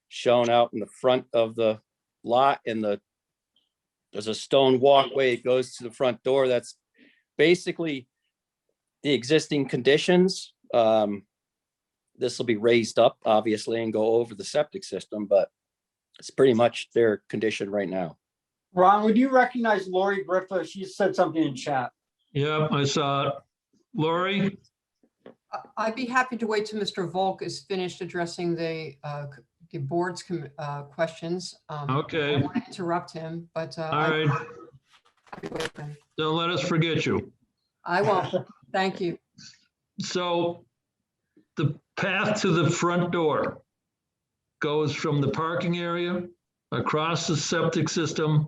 shown out in the front of the lot, and there's a stone walkway. It goes to the front door. That's basically the existing conditions. This will be raised up, obviously, and go over the septic system, but it's pretty much their condition right now. Ron, would you recognize Lori Griffa? She said something in chat. Yeah, I saw it. Lori? I'd be happy to wait till Mr. Volk is finished addressing the board's questions. Okay. I don't want to interrupt him, but All right. evaluate them. Don't let us forget you. I won't. Thank you. So the path to the front door goes from the parking area across the septic system.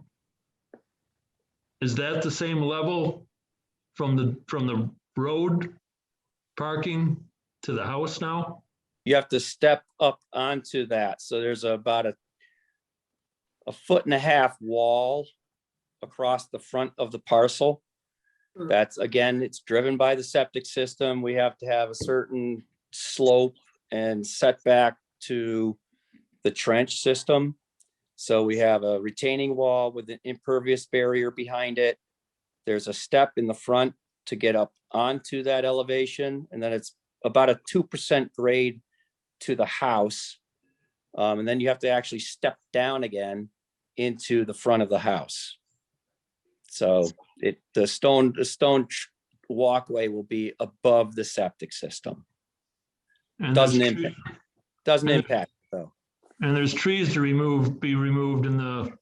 Is that the same level from the road parking to the house now? You have to step up onto that. So there's about a 1.5 foot wall across the front of the parcel. That's, again, it's driven by the septic system. We have to have a certain slope and setback to the trench system. So we have a retaining wall with an impervious barrier behind it. There's a step in the front to get up onto that elevation, and then it's about a 2% grade to the house. And then you have to actually step down again into the front of the house. So the stone walkway will be above the septic system. And Doesn't there's impact, doesn't impact though. And there's trees to be removed in the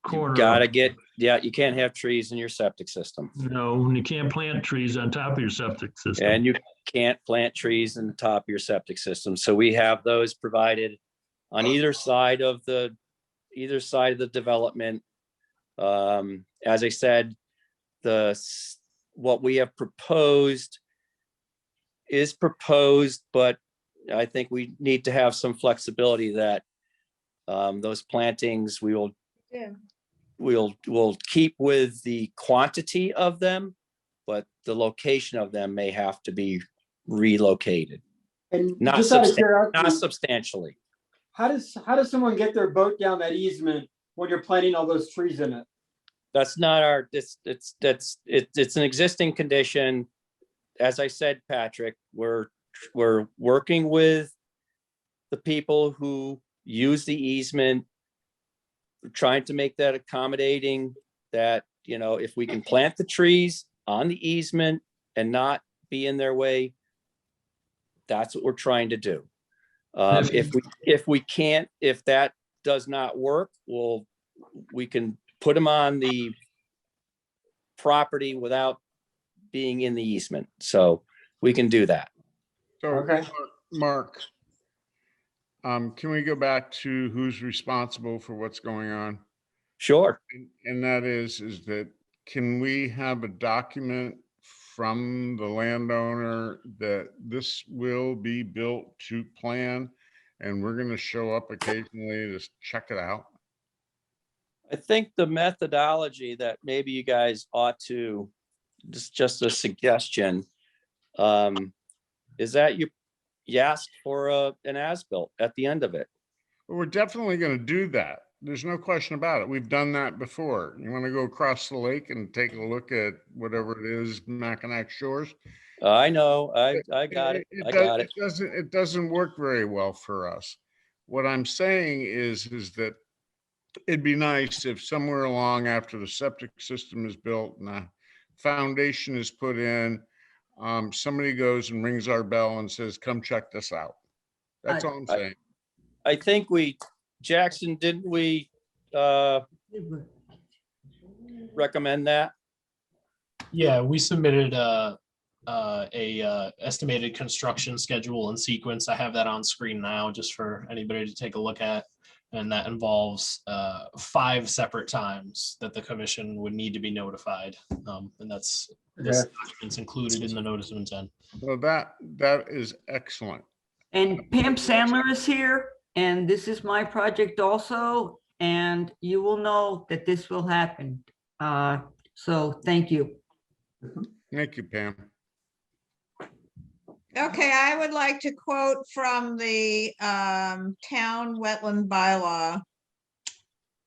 corner. Gotta get, yeah, you can't have trees in your septic system. No, and you can't plant trees on top of your septic system. And you can't plant trees in the top of your septic system. So we have those provided on either side of the development. As I said, what we have proposed is proposed, but I think we need to have some flexibility that those plantings we'll keep with the quantity of them, but the location of them may have to be relocated. And Not just out of curiosity, substantially. how does someone get their boat down that easement when you're planting all those trees in it? That's not our, it's an existing condition. As I said, Patrick, we're working with the people who use the easement. We're trying to make that accommodating, that, you know, if we can plant the trees on the easement and not be in their way, that's what we're trying to do. If that does not work, we can put them on the property without being in the easement. So we can do that. So, Okay. Mark, can we go back to who's responsible for what's going on? Sure. And that is that, can we have a document from the landowner that this will be built to plan, and we're going to show up occasionally to check it out? I think the methodology that maybe you guys ought to, just a suggestion, is that you ask for an as-built at the end of it. Well, we're definitely going to do that. There's no question about it. We've done that before. You want to go across the lake and take a look at whatever it is, Mackinac Shores? I know, I got it. I got it. It doesn't work very well for us. What I'm saying is that it'd be nice if somewhere along after the septic system is built and the foundation is put in, somebody goes and rings our bell and says, come check this out. That's all I'm saying. I think Jackson, didn't we recommend that? Yeah, we submitted a estimated construction schedule and sequence. I have that on screen now just for anybody to take a look at. And that involves 5 separate times that the commission would need to be notified. And this document's included in the notice of intent. Well, that is excellent. And Pam Sandler is here, and this is my project also, and you will know that this will happen. So thank you. Thank you, Pam. Okay, I would like to quote from the town wetland bylaw.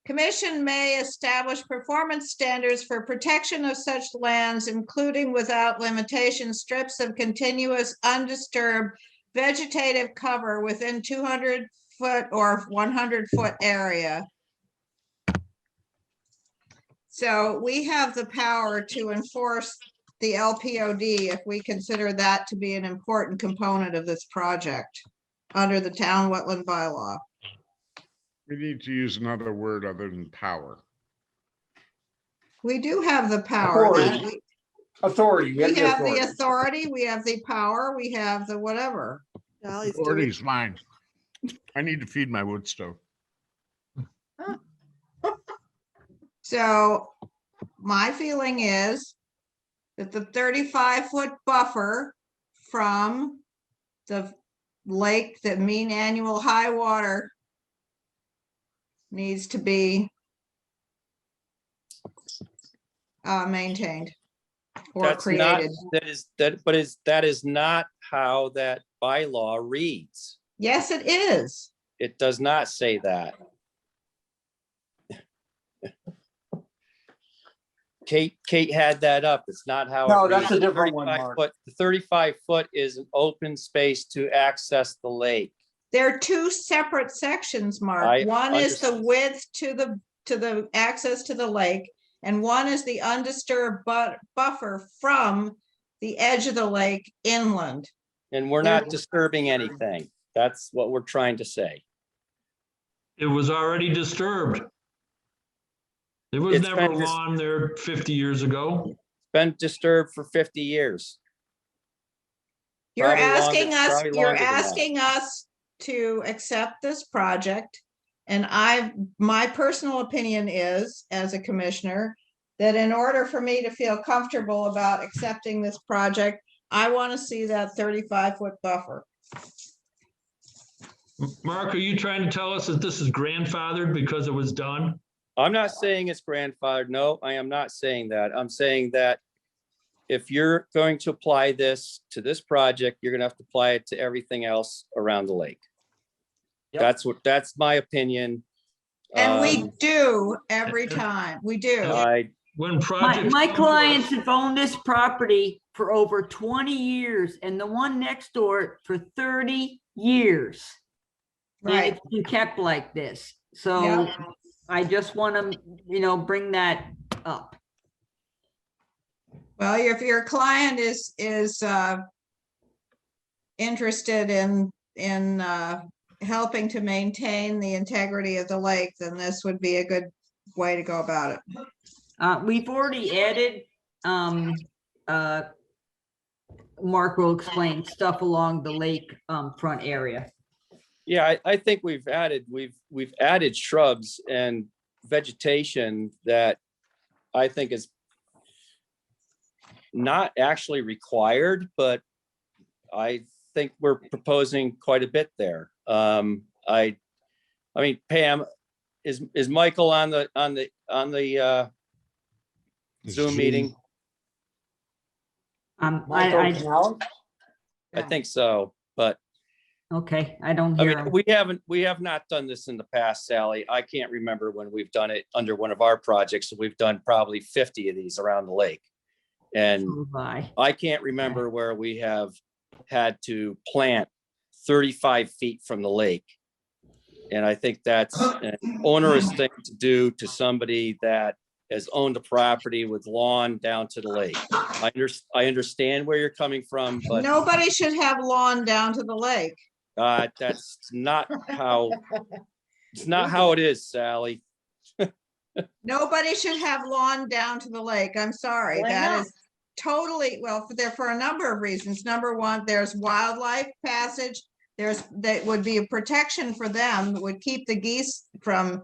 Commission may establish performance standards for protection of such lands, including without limitation strips of continuous undisturbed vegetative cover within 200-foot or 100-foot area. So we have the power to enforce the LPOD if we consider that to be an important component of this project under the town wetland bylaw. We need to use another word other than power. We do have the power. That Authority. we have the authority, we have the power, we have the whatever. Sally's doing- Authority's fine. I need to feed my wood stove. So my feeling is that the 35-foot buffer from the lake, the mean annual high water needs to be maintained or That's not, created. that is not how that bylaw reads. Yes, it is. It does not say that. Kate had that up. It's not how. No, it that's reads. a different one, Mark. The 35 foot is an open space to access the lake. They're two separate sections, Mark. I One is the understand. width to the access to the lake, and one is the undisturbed buffer from the edge of the lake inland. And we're not disturbing anything. That's what we're trying to say. It was already disturbed. There was It's never been dis- lawn there 50 years ago. Been disturbed for 50 years. You're Probably longer- asking us, probably you're longer than that. asking us to accept this project. And my personal opinion is, as a commissioner, that in order for me to feel comfortable about accepting this project, I want to see that 35-foot buffer. Mark, are you trying to tell us that this is grandfathered because it was done? I'm not saying it's grandfathered. No, I am not saying that. I'm saying that if you're going to apply this to this project, you're gonna have to apply it to everything else around the lake. Yep. That's my opinion. And we do every time. We do. When projects. My come to clients us- have owned this property for over 20 years and the one next door for 30 years. And Right. it's been kept like this. So Yep. I just want to, bring that up. Well, if your client is interested in helping to maintain the integrity of the lake, then this would be a good way to go about it. We've already added, Mark will explain stuff along the lake front area. Yeah, I think we've added shrubs and vegetation that I think is not actually required, but I think we're proposing quite a bit there. I mean, Pam, is Michael on the Zoom meeting? Michael I think so, but Okay, I don't I hear mean, him. we have not done this in the past, Sally. I can't remember when we've done it under one of our projects. We've done probably 50 of these around the lake. And So have I. I can't remember where we have had to plant 35 feet from the lake. And I think that's an onerous thing to do to somebody that has owned a property with lawn down to the lake. I understand where you're coming from, but Nobody should have lawn down to the lake. that's not how, it's not how it is, Sally. Nobody should have lawn down to the lake. I'm sorry. Why That not? is totally, well, for a number of reasons. Number one, there's wildlife passage. That would be a protection for them, that would keep the geese from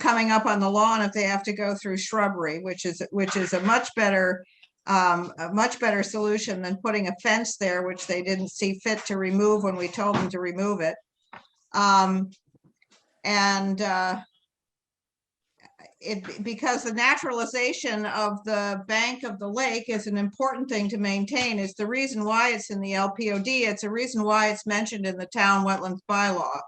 coming up on the lawn if they have to go through shrubbery, which is a much better solution than putting a fence there, which they didn't see fit to remove when we told them to remove it. Because the naturalization of the bank of the lake is an important thing to maintain. It's the reason why it's in the LPOD. It's a reason why it's mentioned in the town wetlands bylaw.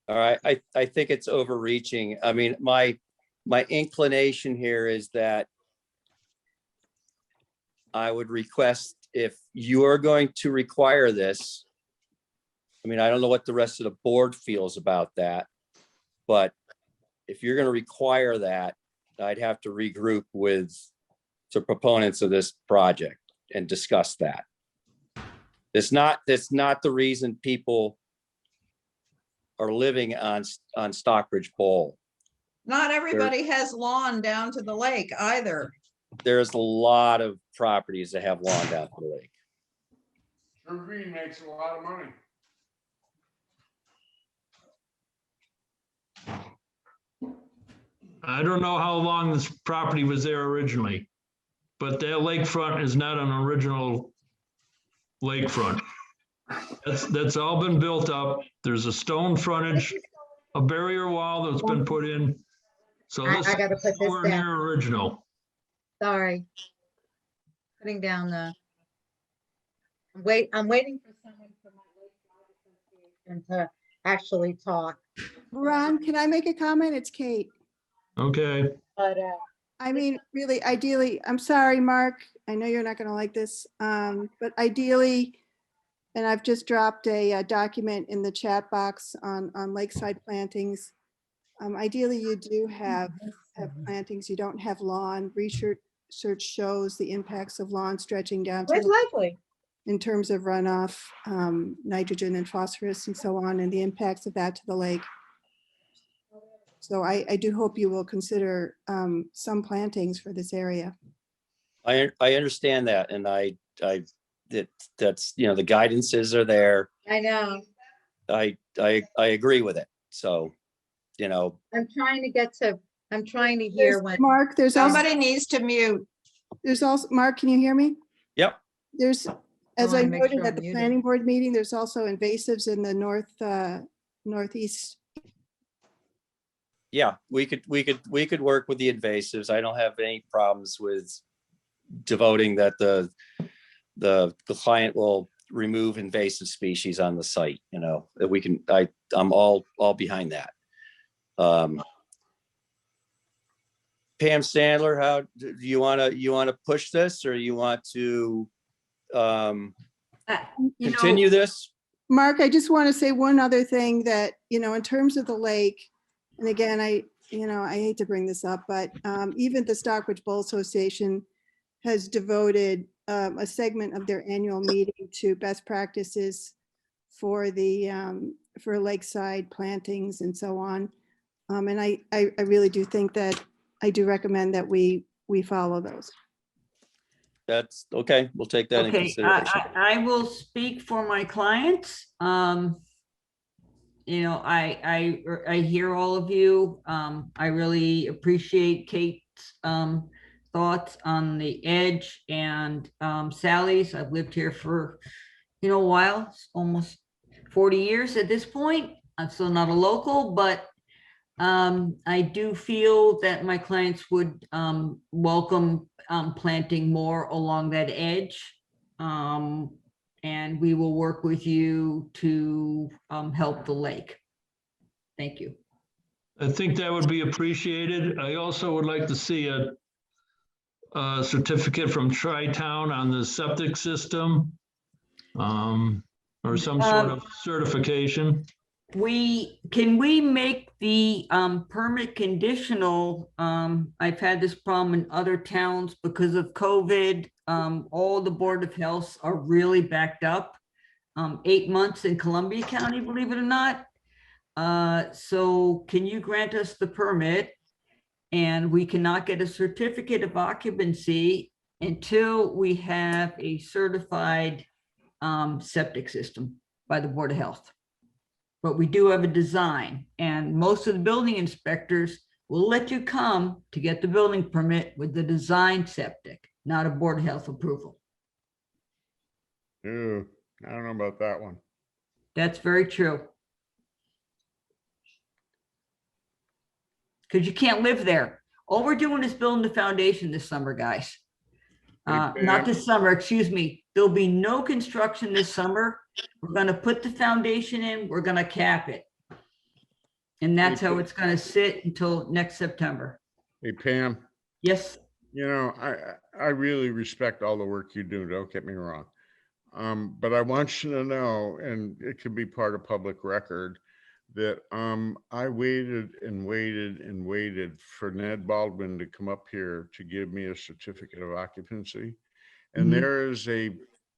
All right, I think it's overreaching. I mean, my inclination here is that I would request, if you're going to require this, I mean, I don't know what the rest of the board feels about that, but if you're going to require that, I'd have to regroup with the proponents of this project and discuss that. That's not the reason people are living on Stockbridge Bowl. Not everybody has lawn down to the lake either. There's a lot of properties that have lawn down to the lake. Sure Green makes a lot of money. I don't know how long this property was there originally, but that lakefront is not an original lakefront. That's all been built up. There's a stone frontage, a barrier wall that's been put in. So this I gotta is put this nowhere down. near original. Sorry. Putting down the. I'm waiting for someone from my Lake Association to actually talk. Ron, can I make a comment? It's Kate. Okay. But I mean, really, ideally, I'm sorry, Mark, I know you're not gonna like this, but ideally, and I've just dropped a document in the chat box on lakeside plantings. Ideally, you do have plantings, you don't have lawn. Research shows the impacts of lawn stretching down to where's the Leslie? in terms of runoff, nitrogen and phosphorus and so on, and the impacts of that to the lake. So I do hope you will consider some plantings for this area. I understand that, and that's, you know, the guidances are there. I know. I agree with it. So, you know, I'm trying to hear when. Mark, there's also, Somebody needs to mute. there's also, Mark, can you hear me? yep. There's, as I wanna make noted sure at I'm the muted. planning board meeting, there's also invasives in the northeast. Yeah, we could work with the invasives. I don't have any problems with devoting that the client will remove invasive species on the site, you know, that we can, I'm all behind that. Pam Sandler, how do you want to push this, or you want to continue this? Mark, I just want to say one other thing that, you know, in terms of the lake, and again, I hate to bring this up, but even the Stockbridge Bowl Association has devoted a segment of their annual meeting to best practices for for lakeside plantings and so on. And I really do think that, I do recommend that we follow those. That's okay. We'll take that in Okay, consideration. I will speak for my clients. You know, I hear all of you. I really appreciate Kate's thoughts on the edge and Sally's. I've lived here for, you know, a while, almost 40 years at this point. I'm still not a local, but I do feel that my clients would welcome planting more along that edge. And we will work with you to help the lake. Thank you. I think that would be appreciated. I also would like to see a certificate from Tri-Town on the septic system, or some sort of certification. Can we make the permit conditional? I've had this problem in other towns because of COVID. All the Board of Health are really backed up. 8 months in Columbia County, believe it or not. So can you grant us the permit? And we cannot get a certificate of occupancy until we have a certified septic system by the Board of Health. But we do have a design, and most of the building inspectors will let you come to get the building permit with the design septic, not a Board of Health approval. Ew, I don't know about that one. That's very true. Because you can't live there. All we're doing is building the foundation this summer, guys. Not this summer, excuse me. There'll be no construction this summer. We're going to put the foundation in, we're going to cap it. And that's how it's going to sit until next September. Hey, Pam. Yes. You know, I really respect all the work you do, don't get me wrong. But I want you to know, and it can be part of public record, that I waited and waited and waited for Ned Baldwin to come up here to give me a certificate of occupancy. And there is a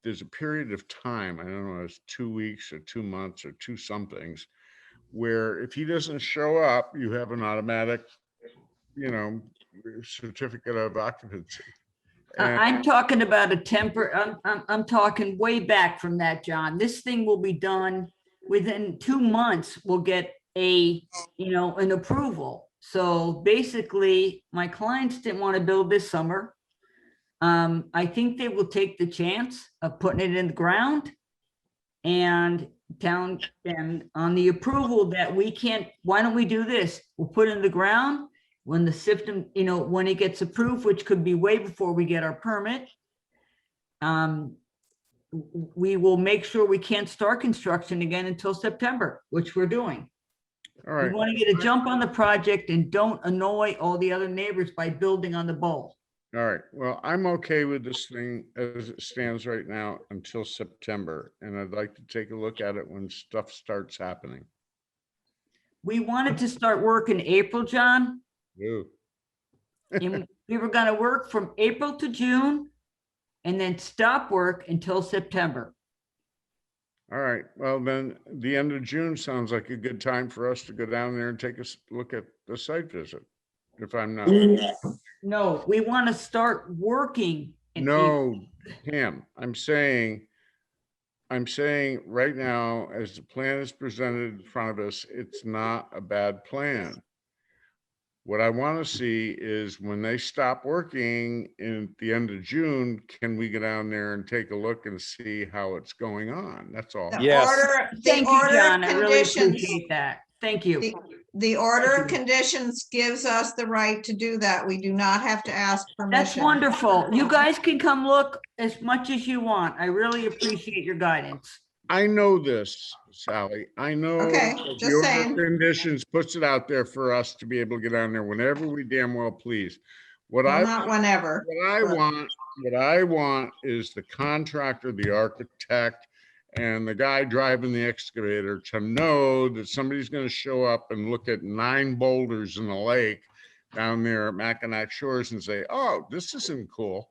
there's a period of time, I don't know, it's 2 weeks or 2 months or 2 somethings, where if he doesn't show up, you have an automatic, you know, certificate of occupancy. And I'm talking about a I'm talking way back from that, John. This thing will be done within 2 months. We'll get an approval. So basically, my clients didn't want to build this summer. I think they will take the chance of putting it in the ground and on the approval that we can't, why don't we do this? We'll put it in the ground. When the system, when it gets approved, which could be way before we get our permit, we will make sure we can't start construction again until September, which we're doing. all We right, want to get a jump on the project and don't annoy all the other neighbors by building on the bowl. all right. Well, I'm okay with this thing as it stands right now until September, and I'd like to take a look at it when stuff starts happening. We wanted to start work in April, John. Ooh. And we were going to work from April to June and then stop work until September. All right, well, then the end of June sounds like a good time for us to go down there and take a look at the site visit, if I'm not. No, we want to start working. in No, Pam, I'm saying right now, as the plan is presented in front of us, it's not a bad plan. What I want to see is when they stop working in the end of June, can we go down there and take a look and see how it's going on? That's all. The Yes. order, Thank the you, order John. of I really conditions, appreciate that. Thank you. the order of conditions gives us the right to do that. We do not have to ask That's permission. wonderful. You guys can come look as much as you want. I really appreciate your guidance. I know this, Sally. I know Okay, that just the order saying. of conditions puts it out there for us to be able to get down there whenever we damn well please. What Well, I not whenever. what I want is the contractor, the architect, and the guy driving the excavator to know that somebody's going to show up and look at 9 boulders in the lake down there at Mackinac Shores and say, oh, this isn't cool.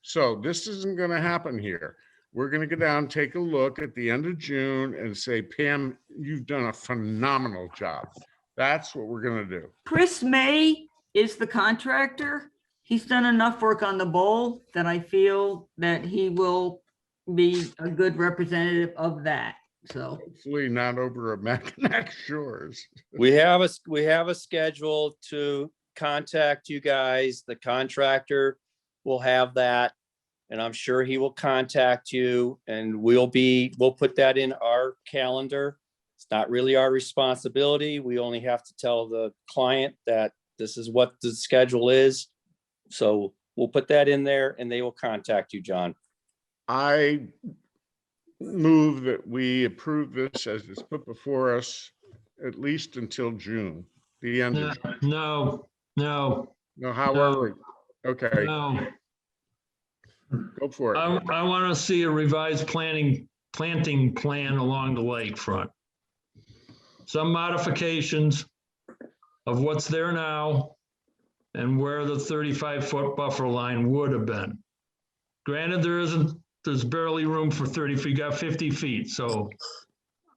So this isn't going to happen here. We're going to go down, take a look at the end of June and say, Pam, you've done a phenomenal job. That's what we're going to do. Chris May is the contractor. He's done enough work on the bowl that I feel that he will be a good representative of that. So Hopefully not over at Mackinac Shores. We have a schedule to contact you guys. The contractor will have that, and I'm sure he will contact you, and we'll put that in our calendar. It's not really our responsibility. We only have to tell the client that this is what the schedule is. So we'll put that in there and they will contact you, John. I move that we approve this as it's put before us, at least until June, the end of June. No, However, okay, no. go for it. I want to see a revised planting plan along the lakefront. Some modifications of what's there now and where the 35-foot buffer line would have been. Granted, there's barely room for 30 feet, you got 50 feet. So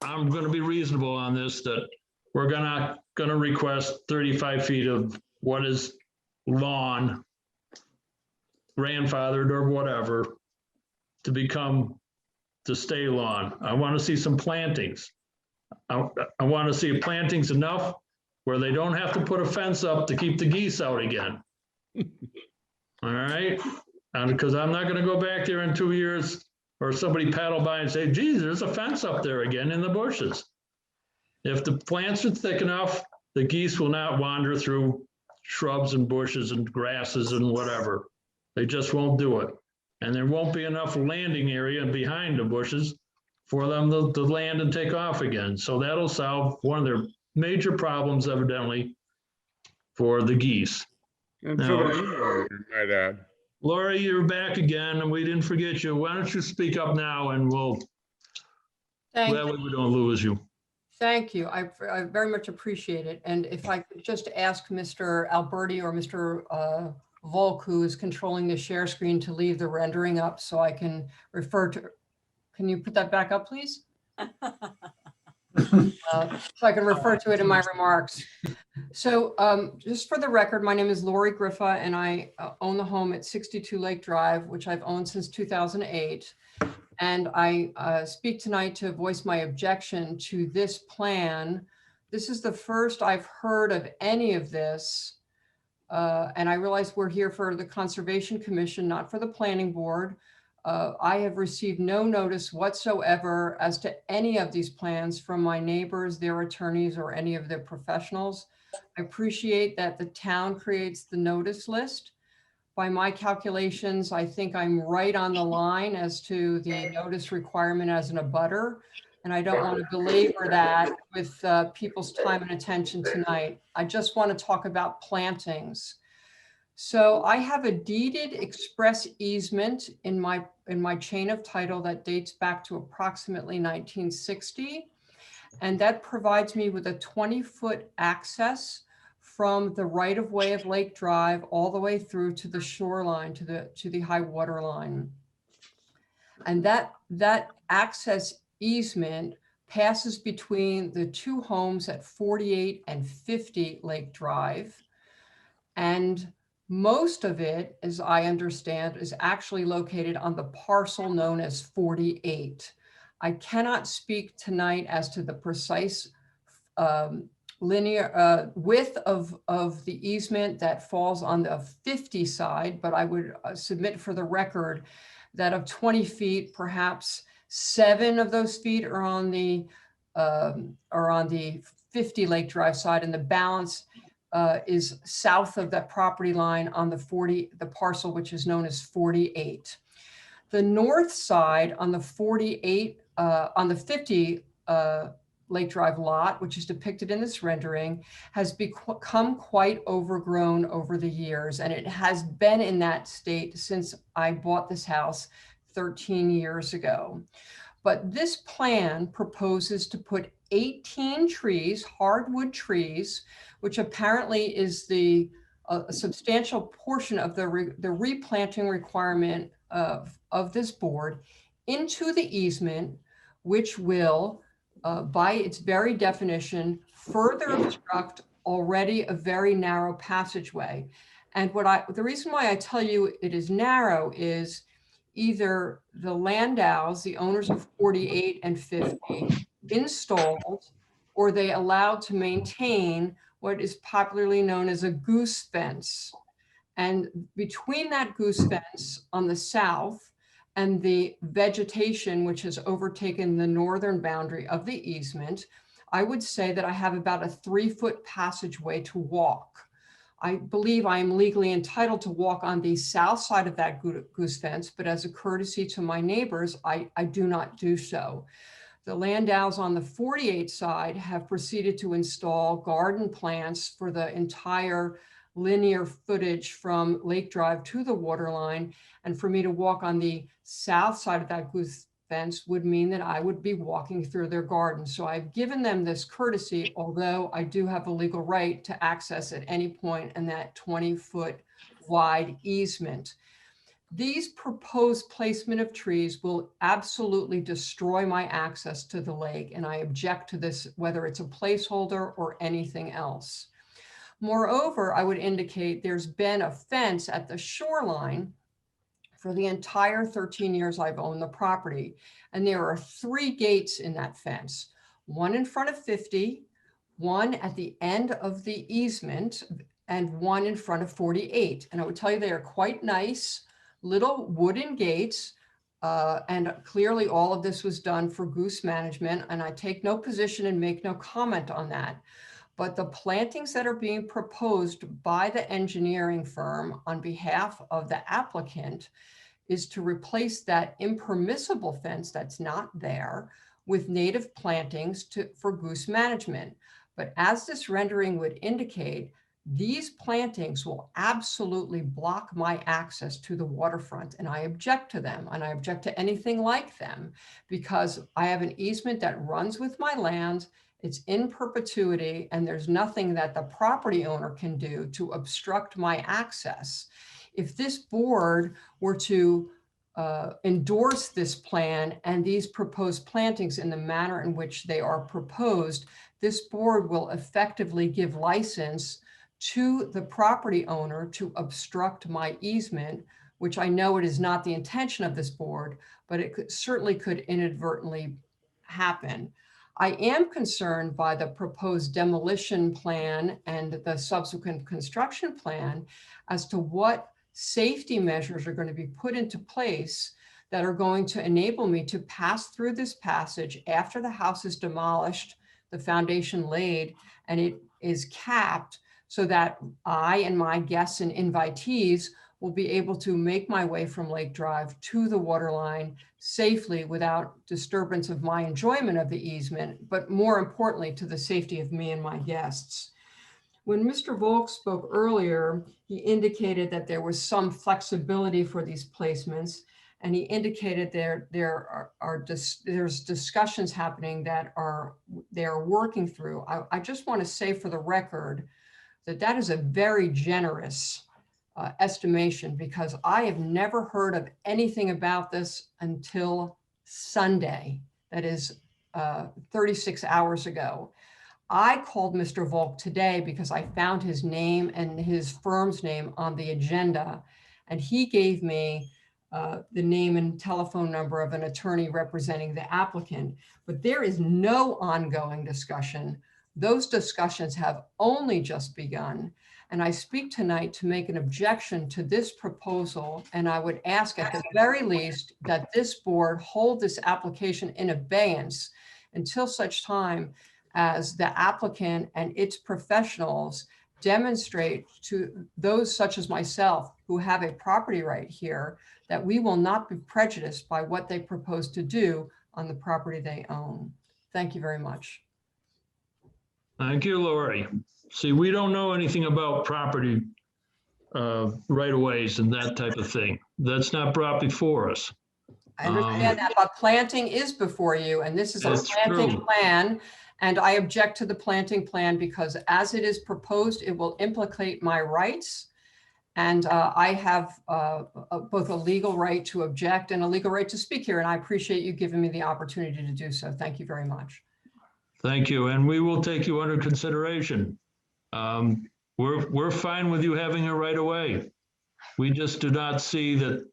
I'm going to be reasonable on this, that we're going to request 35 feet of what is lawn, grandfathered or whatever, to stay lawn. I want to see some plantings. I want to see plantings enough where they don't have to put a fence up to keep the geese out again. All right, because I'm not going to go back there in 2 years or somebody paddle by and say, geez, there's a fence up there again in the bushes. If the plants are thick enough, the geese will not wander through shrubs and bushes and grasses and whatever. They just won't do it. And there won't be enough landing area behind the bushes for them to land and take off again. So that'll solve one of their major problems, evidently, for the geese. And Now, for the might add. Lori, you're back again, and we didn't forget you. Why don't you speak up now, and that way we don't lose you. Thank you. I very much appreciate it. And if I could just ask Mr. Alberti or Mr. Volk, who is controlling the share screen, to leave the rendering up so I can refer to, can you put that back up, please? So I can refer to it in my remarks. So just for the record, my name is Lori Griffa, and I own the home at 62 Lake Drive, which I've owned since 2008. And I speak tonight to voice my objection to this plan. This is the first I've heard of any of this. And I realize we're here for the Conservation Commission, not for the Planning Board. I have received no notice whatsoever as to any of these plans from my neighbors, their attorneys, or any of their professionals. I appreciate that the town creates the notice list. By my calculations, I think I'm right on the line as to the notice requirement as an abutter. And I don't want to belabor that with people's time and attention tonight. I just want to talk about plantings. So I have a deeded express easement in my chain of title that dates back to approximately 1960. And that provides me with a 20-foot access from the right of way of Lake Drive all the way through to the shoreline, to the high water line. And that access easement passes between the two homes at 48 and 50 Lake Drive. And most of it, as I understand, is actually located on the parcel known as 48. I cannot speak tonight as to the precise linear width of the easement that falls on the 50 side, but I would submit for the record that of 20 feet, perhaps 7 of those feet are on the 50 Lake Drive side, and the balance is south of that property line on the parcel, which is known as 48. The north side on the 48, on the 50 Lake Drive lot, which is depicted in this rendering, has become quite overgrown over the years. And it has been in that state since I bought this house 13 years ago. But this plan proposes to put 18 trees, hardwood trees, which apparently is a substantial portion of the replanting requirement of this board, into the easement, which will, by its very definition, further obstruct already a very narrow passageway. And the reason why I tell you it is narrow is either the Landows, the owners of 48 and 50, installed, or they allowed to maintain what is popularly known as a goose fence. And between that goose fence on the south and the vegetation, which has overtaken the northern boundary of the easement, I would say that I have about a 3-foot passageway to walk. I believe I am legally entitled to walk on the south side of that goose fence, but as a courtesy to my neighbors, I do not do so. The Landows on the 48 side have proceeded to install garden plants for the entire linear footage from Lake Drive to the waterline. And for me to walk on the south side of that goose fence would mean that I would be walking through their garden. So I've given them this courtesy, although I do have a legal right to access at any point in that 20-foot wide easement. These proposed placement of trees will absolutely destroy my access to the lake, and I object to this, whether it's a placeholder or anything else. Moreover, I would indicate there's been a fence at the shoreline for the entire 13 years I've owned the property, and there are 3 gates in that fence, one in front of 50, one at the end of the easement, and one in front of 48. And I would tell you they are quite nice little wooden gates, and clearly all of this was done for goose management, and I take no position and make no comment on that. But the plantings that are being proposed by the engineering firm on behalf of the applicant is to replace that impermissible fence that's not there with native plantings for goose management. But as this rendering would indicate, these plantings will absolutely block my access to the waterfront, and I object to them, and I object to anything like them, because I have an easement that runs with my land. It's in perpetuity, and there's nothing that the property owner can do to obstruct my access. If this board were to endorse this plan and these proposed plantings in the manner in which they are proposed, this board will effectively give license to the property owner to obstruct my easement, which I know it is not the intention of this board, but it certainly could inadvertently happen. I am concerned by the proposed demolition plan and the subsequent construction plan as to what safety measures are going to be put into place that are going to enable me to pass through this passage after the house is demolished, the foundation laid, and it is capped so that I and my guests and invitees will be able to make my way from Lake Drive to the waterline safely without disturbance of my enjoyment of the easement, but more importantly, to the safety of me and my guests. When Mr. Volk spoke earlier, he indicated that there was some flexibility for these placements, and he indicated there's discussions happening that they're working through. I just want to say for the record that is a very generous estimation, because I have never heard of anything about this until Sunday, that is 36 hours ago. I called Mr. Volk today because I found his name and his firm's name on the agenda, and he gave me the name and telephone number of an attorney representing the applicant. But there is no ongoing discussion. Those discussions have only just begun. And I speak tonight to make an objection to this proposal. And I would ask at the very least that this board hold this application in abeyance until such time as the applicant and its professionals demonstrate to those such as myself who have a property right here that we will not be prejudiced by what they propose to do on the property they own. Thank you very much. Thank you, Lori. See, we don't know anything about property right-of-ways and that type of thing. That's not brought before us. I understand that, but planting is before you, and this is a That's planting true. plan. And I object to the planting plan because as it is proposed, it will implicate my rights. And I have both a legal right to object and a legal right to speak here. And I appreciate you giving me the opportunity to do so. Thank you very much. Thank you, and we will take you under consideration. We're fine with you having a right of way. We just do not see that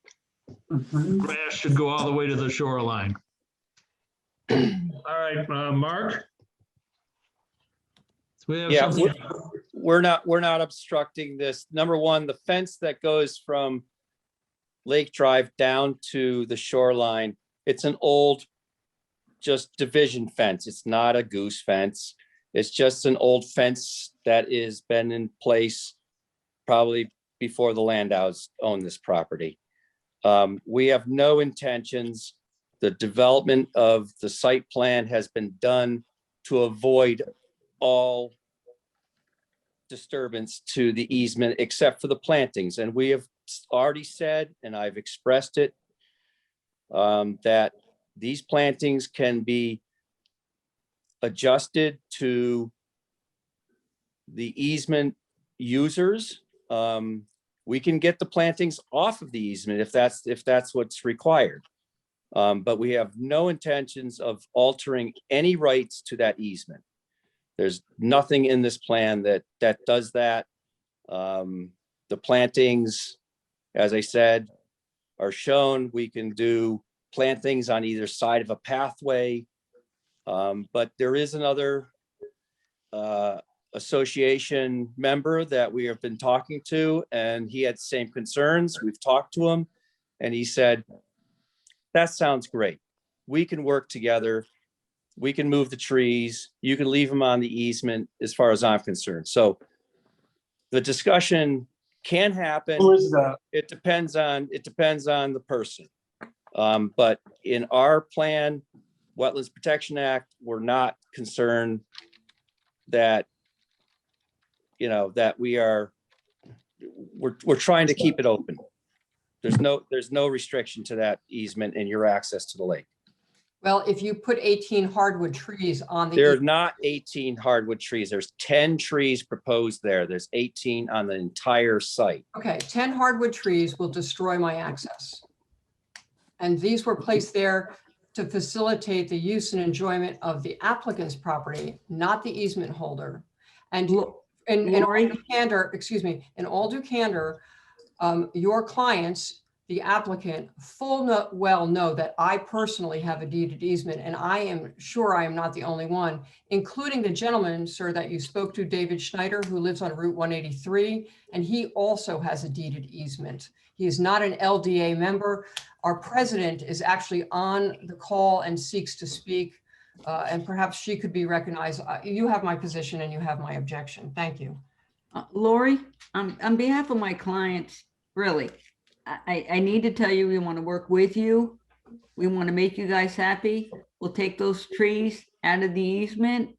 grass should go all the way to the shoreline. All right, Mark? We have Yeah, something. we're not obstructing this. Number one, the fence that goes from Lake Drive down to the shoreline, it's an old just division fence. It's not a goose fence. It's just an old fence that has been in place probably before the Landows owned this property. We have no intentions. The development of the site plan has been done to avoid all disturbance to the easement except for the plantings. And we have already said, and I've expressed it, that these plantings can be adjusted to the easement users. We can get the plantings off of the easement if that's what's required. But we have no intentions of altering any rights to that easement. There's nothing in this plan that does that. The plantings, as I said, are shown. We can do plantings on either side of a pathway. But there is another association member that we have been talking to, and he had the same concerns. We've talked to him, and he said, that sounds great. We can work together. We can move the trees. You can leave them on the easement as far as I'm concerned. So the discussion can happen. Who is that? It depends on the person. But in our plan, Wetlands Protection Act, we're not concerned that, that we're trying to keep it open. There's no restriction to that easement and your access to the lake. Well, if you put 18 hardwood trees on the. There are not 18 hardwood trees. There's 10 trees proposed there. There's 18 on the entire site. Okay, 10 hardwood trees will destroy my access. And these were placed there to facilitate the use and enjoyment of the applicant's property, not the easement holder. And in all Lori? due candor, excuse me, in all due candor, your clients, the applicant, well know that I personally have a deeded easement, and I am sure I am not the only one, including the gentleman, sir, that you spoke to, David Schneider, who lives on Route 183, and he also has a deeded easement. He is not an LDA member. Our president is actually on the call and seeks to speak, and perhaps she could be recognized. You have my position and you have my objection. Thank you. Lori, on behalf of my clients, really, I need to tell you, we want to work with you. We want to make you guys happy. We'll take those trees out of the easement.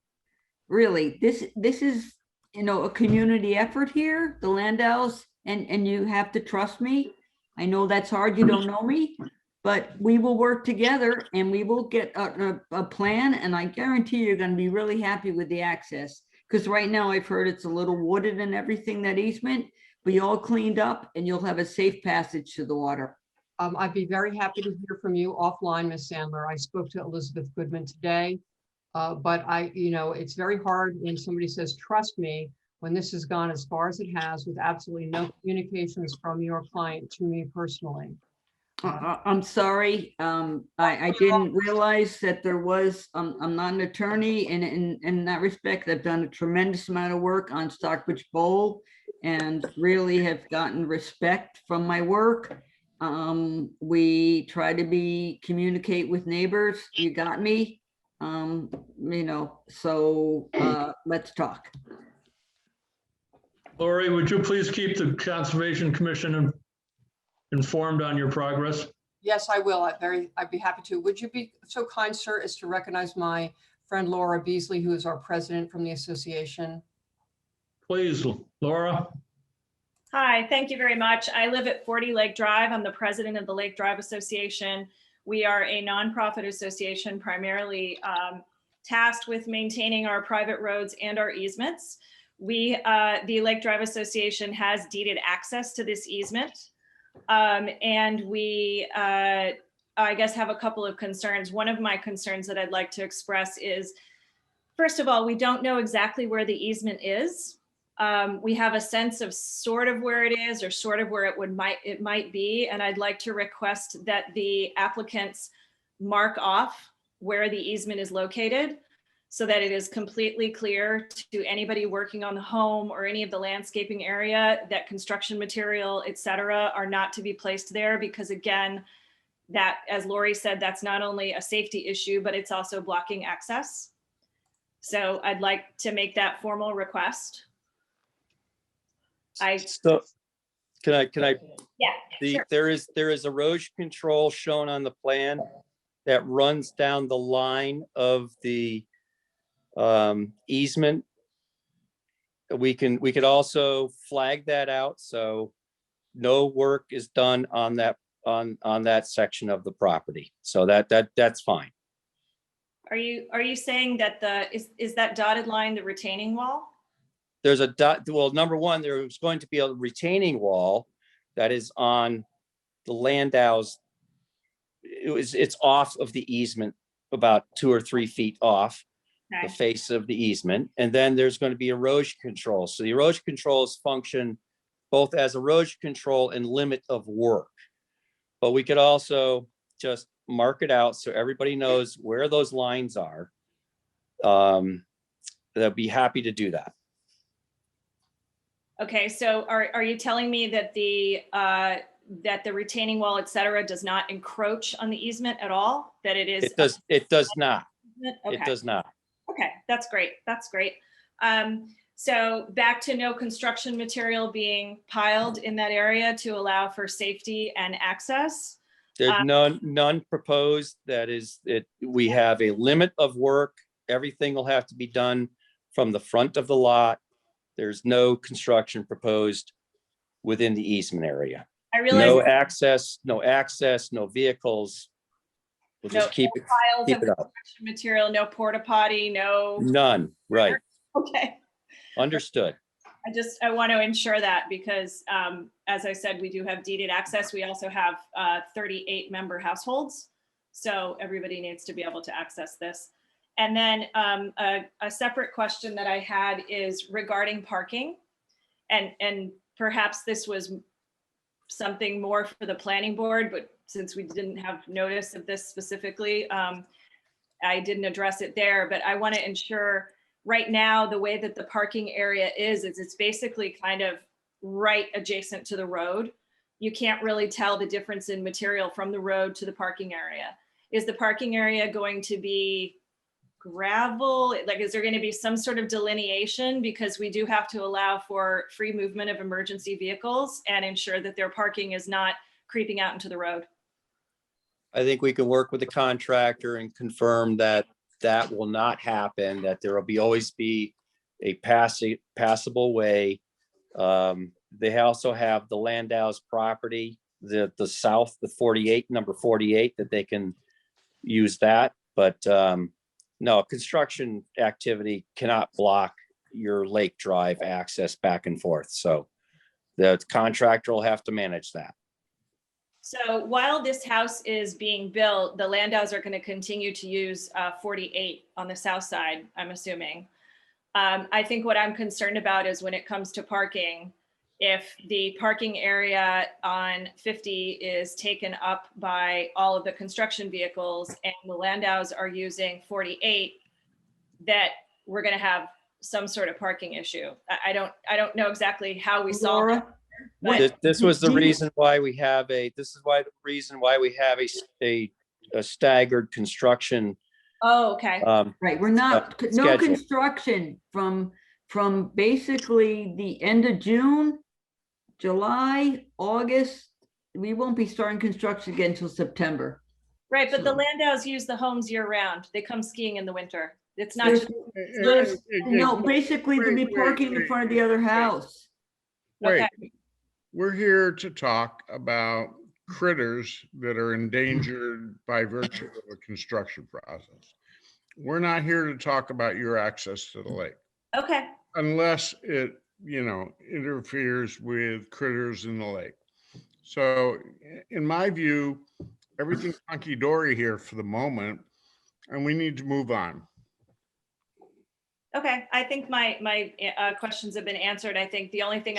Really, this is, you know, a community effort here, the Landows, and you have to trust me. I know that's hard. You don't know me, but we will work together and we will get a plan. And I guarantee you're going to be really happy with the access. Because right now I've heard it's a little wooded and everything, that easement, but you all cleaned up and you'll have a safe passage to the water. I'd be very happy to hear from you offline, Ms. Sandler. I spoke to Elizabeth Goodman today, but it's very hard when somebody says, trust me, when this has gone as far as it has with absolutely no communications from your client to me personally. I'm sorry. I didn't realize that there was, I'm not an attorney, and in that respect, I've done a tremendous amount of work on Stockbridge Bowl and really have gotten respect from my work. We try to communicate with neighbors. You got me, so let's talk. Lori, would you please keep the Conservation Commission informed on your progress? Yes, I will. I'd be happy to. Would you be so kind, sir, as to recognize my friend Laura Beasley, who is our president from the association? Please, Laura. Hi, thank you very much. I live at 40 Lake Drive. I'm the president of the Lake Drive Association. We are a nonprofit association primarily tasked with maintaining our private roads and our easements. The Lake Drive Association has deeded access to this easement. And we, I guess, have a couple of concerns. One of my concerns that I'd like to express is, first of all, we don't know exactly where the easement is. We have a sense of sort of where it is or sort of where it might be. And I'd like to request that the applicants mark off where the easement is located so that it is completely clear to anybody working on the home or any of the landscaping area that construction material, et cetera, are not to be placed there, because again, that, as Lori said, that's not only a safety issue, but it's also blocking access. So I'd like to make that formal request. So can I? Yeah, sure. There is erosion control shown on the plan that runs down the line of the easement. We could also flag that out so no work is done on that section of the property. So that's fine. Are you saying that is that dotted line the retaining wall? There's a dot. Well, number one, there's going to be a retaining wall that is on the Landau's. It's off of the easement about 2 or 3 feet off the face of the easement. And then there's going to be erosion control. So the erosion controls function both as erosion control and limit of work. But we could also just mark it out so everybody knows where those lines are. They'll be happy to do that. Okay, so are you telling me that the retaining wall, et cetera, does not encroach on the easement at all? That it is? It does not. Okay. It does not. Okay, that's great. That's great. So back to no construction material being piled in that area to allow for safety and access. There's none proposed. That is it. We have a limit of work. Everything will have to be done from the front of the lot. There's no construction proposed within the easement area. I realize no access, no vehicles. We'll No just keep it, piles keep of it up. construction material, no porta potty, no, None, right, okay. understood. I want to ensure that because, as I said, we do have deeded access. We also have 38 member households. So everybody needs to be able to access this. And then a separate question that I had is regarding parking. And perhaps this was something more for the planning board, but since we didn't have notice of this specifically, I didn't address it there, but I want to ensure right now, the way that the parking area is it's basically kind of right adjacent to the road. You can't really tell the difference in material from the road to the parking area. Is the parking area going to be gravel? Like, is there going to be some sort of delineation? Because we do have to allow for free movement of emergency vehicles and ensure that their parking is not creeping out into the road. I think we can work with the contractor and confirm that that will not happen, that there will always be a passable way. They also have the Landau's property, the south, the 48, number 48, that they can use that. But no, construction activity cannot block your Lake Drive access back and forth. So the contractor will have to manage that. So while this house is being built, the Landau's are going to continue to use 48 on the south side, I'm assuming. I think what I'm concerned about is when it comes to parking, if the parking area on 50 is taken up by all of the construction vehicles and the Landau's are using 48, that we're going to have some sort of parking issue. I don't know exactly how we solve it. This was the reason why we have a staggered construction. Oh, okay. Right, we're not, no schedule. construction from basically the end of June, July, August. We won't be starting construction again until September. Right, but the Landau's use the homes year round. They come skiing in the winter. It's not There's- just. No, basically they'll be parking in front of the other house. Wait, Okay. we're here to talk about critters that are endangered by virtue of a construction process. We're not here to talk about your access to the lake. Okay. Unless it, interferes with critters in the lake. So in my view, everything's hunky-dory here for the moment, and we need to move on. Okay, I think my questions have been answered. I think the only thing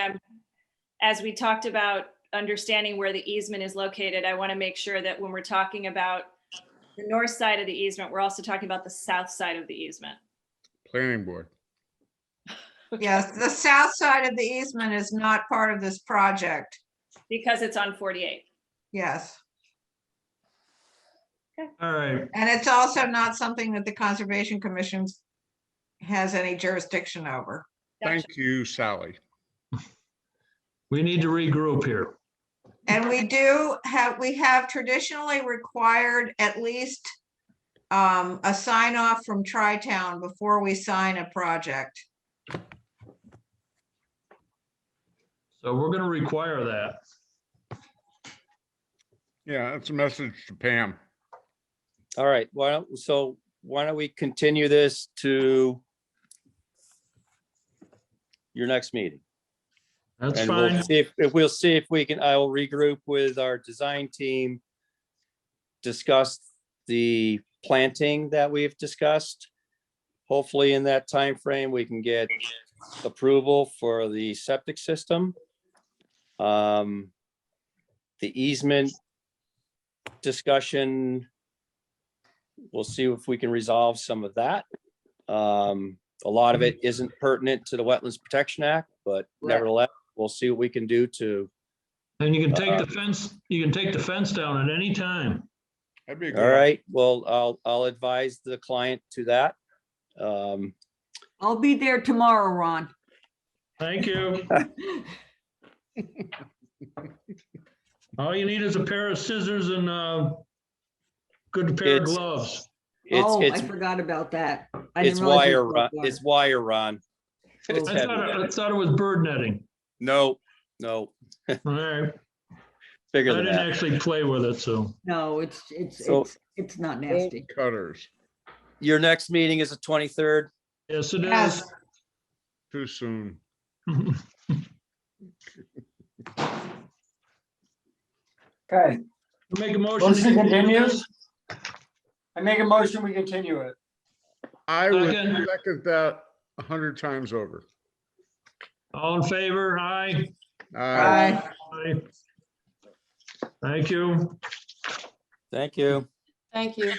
as we talked about understanding where the easement is located, I want to make sure that when we're talking about the north side of the easement, we're also talking about the south side of the easement. Planning board. Yes, the south side of the easement is not part of this project. Because it's on 48. Yes. All right. And it's also not something that the Conservation Commission has any jurisdiction over. Thank you, Sally. We need to regroup here. And we have traditionally required at least a sign off from Tri-Town before we sign a project. So we're going to require that. Yeah, that's a message to Pam. All right, why don't we continue this to your next meeting? That's And fine. we'll see if we can, I will regroup with our design team, discuss the planting that we've discussed. Hopefully in that time frame, we can get approval for the septic system. The easement discussion, we'll see if we can resolve some of that. A lot of it isn't pertinent to the Wetlands Protection Act, but nevertheless, we'll see what we can do to. And you can take the fence, down at any time. That'd be All right, well, I'll advise the client to that. I'll be there tomorrow, Ron. Thank you. All you need is a pair of scissors and a good pair of gloves. I forgot about that. I It's didn't realize it wire, was Ron. wire. It's wire, Ron. It's I heavy. thought it was bird netting. No. All right. bigger I than didn't that. actually play with it, so. No, So- it's not Bolt nasty. cutters, Your next meeting is the 23rd. Yes, it Yes. is. too soon. Okay, Make a motion. motion continues. this. I make a motion, we continue it. I would Second. second that 100 times over. All in favor? Aye. Aye. Aye. Thank you. Thank you. Thank you.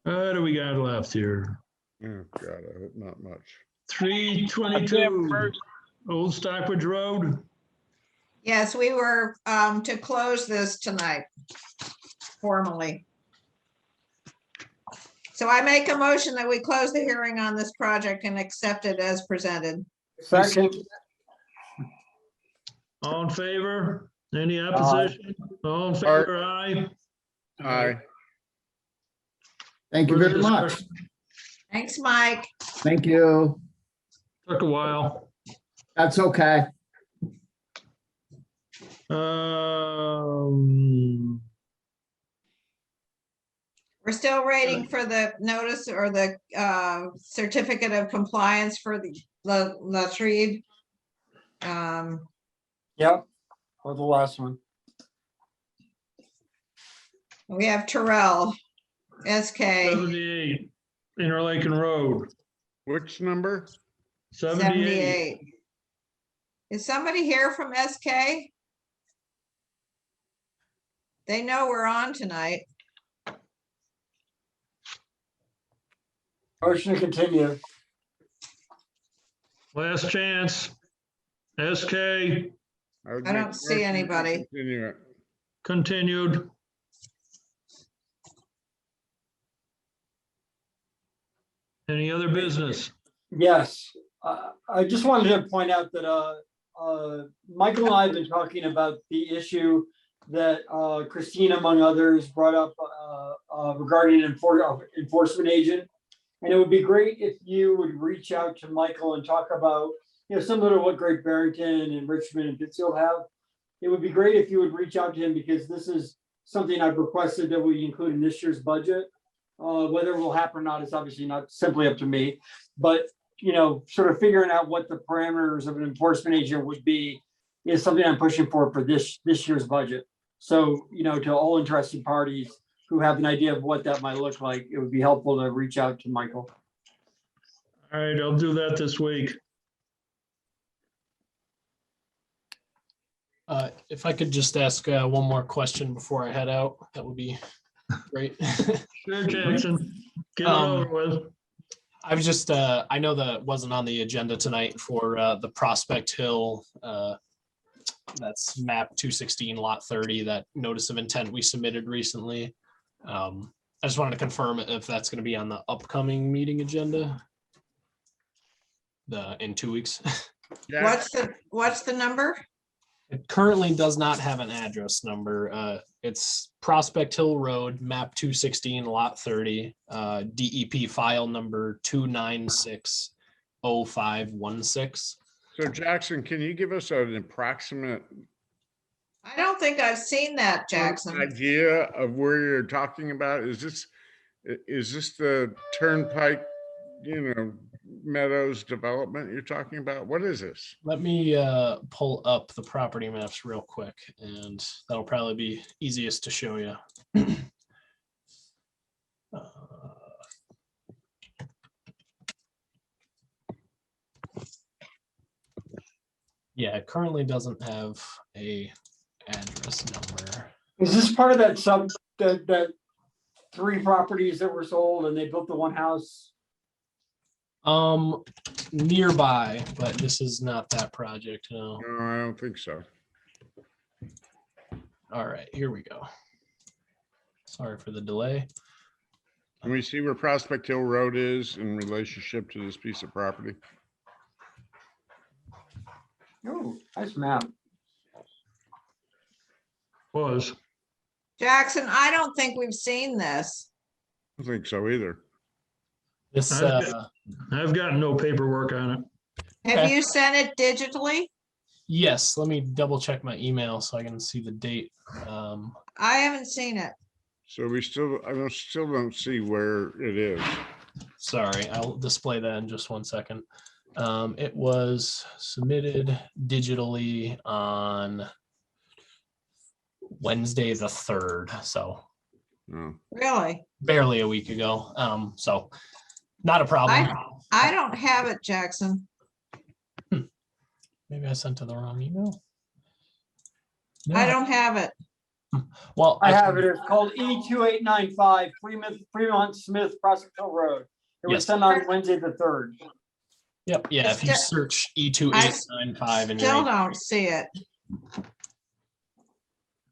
What do we got left here? Oh, God, I hope not much. 322 Old Stockbridge Road. Yes, we were to close this tonight formally. So I make a motion that we close the hearing on this project and accept it as presented. Second, All in favor? Any opposition? All in favor? Aye. Aye. Thank you very much. Thanks, Mike. Thank you. Took a while. That's okay. We're still waiting for the notice or the certificate of compliance for the Latrede. yep, or the last one. We have Terrell, SK 78 Interlaken Road. Which number? 78. 78. Is somebody here from SK? They know we're on tonight. Motion to continue. Last chance. SK I I don't see anybody. Continue it. continued. Any other business? Yes, I just wanted to point out that Michael and I have been talking about the issue that Christine, among others, brought up regarding an enforcement agent. And it would be great if you would reach out to Michael and talk about, similar to what Great Barrington and Richmond and Pittsfield have. It would be great if you would reach out to him, because this is something I've requested that we include in this year's budget. Whether it will happen or not is obviously not simply up to me, but sort of figuring out what the parameters of an enforcement agent would be is something I'm pushing for this year's budget. So, to all interested parties who have an idea of what that might look like, it would be helpful to reach out to Michael. All right, I'll do that this week. If I could just ask one more question before I head out, that would be great. Sure, Jackson. Get it over with. I was just, I know that wasn't on the agenda tonight for the Prospect Hill, that's map 216 lot 30, that notice of intent we submitted recently. I just wanted to confirm if that's going to be on the upcoming meeting agenda in 2 weeks. Yeah. What's the number? It currently does not have an address number. It's Prospect Hill Road, map 216, lot 30, DEP file number 2960516. So Jackson, can you give us an approximate I don't think I've seen that, Jackson. idea of where you're talking about? Is this the Turnpike, Meadows development you're talking about? What is this? Let me pull up the property maps real quick, and that'll probably be easiest to show you. Yeah, it currently doesn't have a address number. Is this part of that that 3 properties that were sold and they built the one house? Nearby, but this is not that project, no. No, I don't think so. All right, here we go. Sorry for the delay. Can we see where Prospect Hill Road is in relationship to this piece of property? Oh, nice map. Was. Jackson, I don't think we've seen this. I don't think so either. This, I've got no paperwork on it. Have you sent it digitally? Yes, let me double check my email so I can see the date. I haven't seen it. So I still don't see where it is. Sorry, I'll display that in just one second. It was submitted digitally on Wednesday the 3rd, so No. Really? barely a week ago. So not a problem. I don't have it, Jackson. Maybe I sent to the wrong email. I don't have it. Well, I have it. It's called E2895 Fremont Smith Prospect Hill Road. It was Yes. sent on Wednesday the 3rd. Yep. Yeah. If you search E2895 and Still you're don't see it.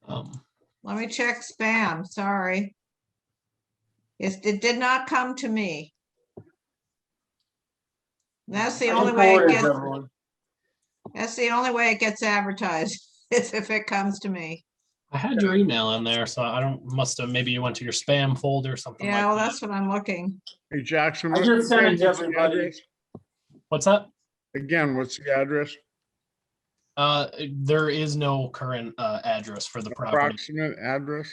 um, Let me check spam. Sorry. It did not come to me. That's the only way it gets. That's the only way it gets advertised is if it comes to me. I had your email in there, so I don't. Must have maybe you went to your spam folder or something. Yeah, like well, that. that's what I'm looking. Hey, Jackson. I just sent it to what's the everybody. address? What's that? Again, what's the address? There is no current address for the property. Approximate address?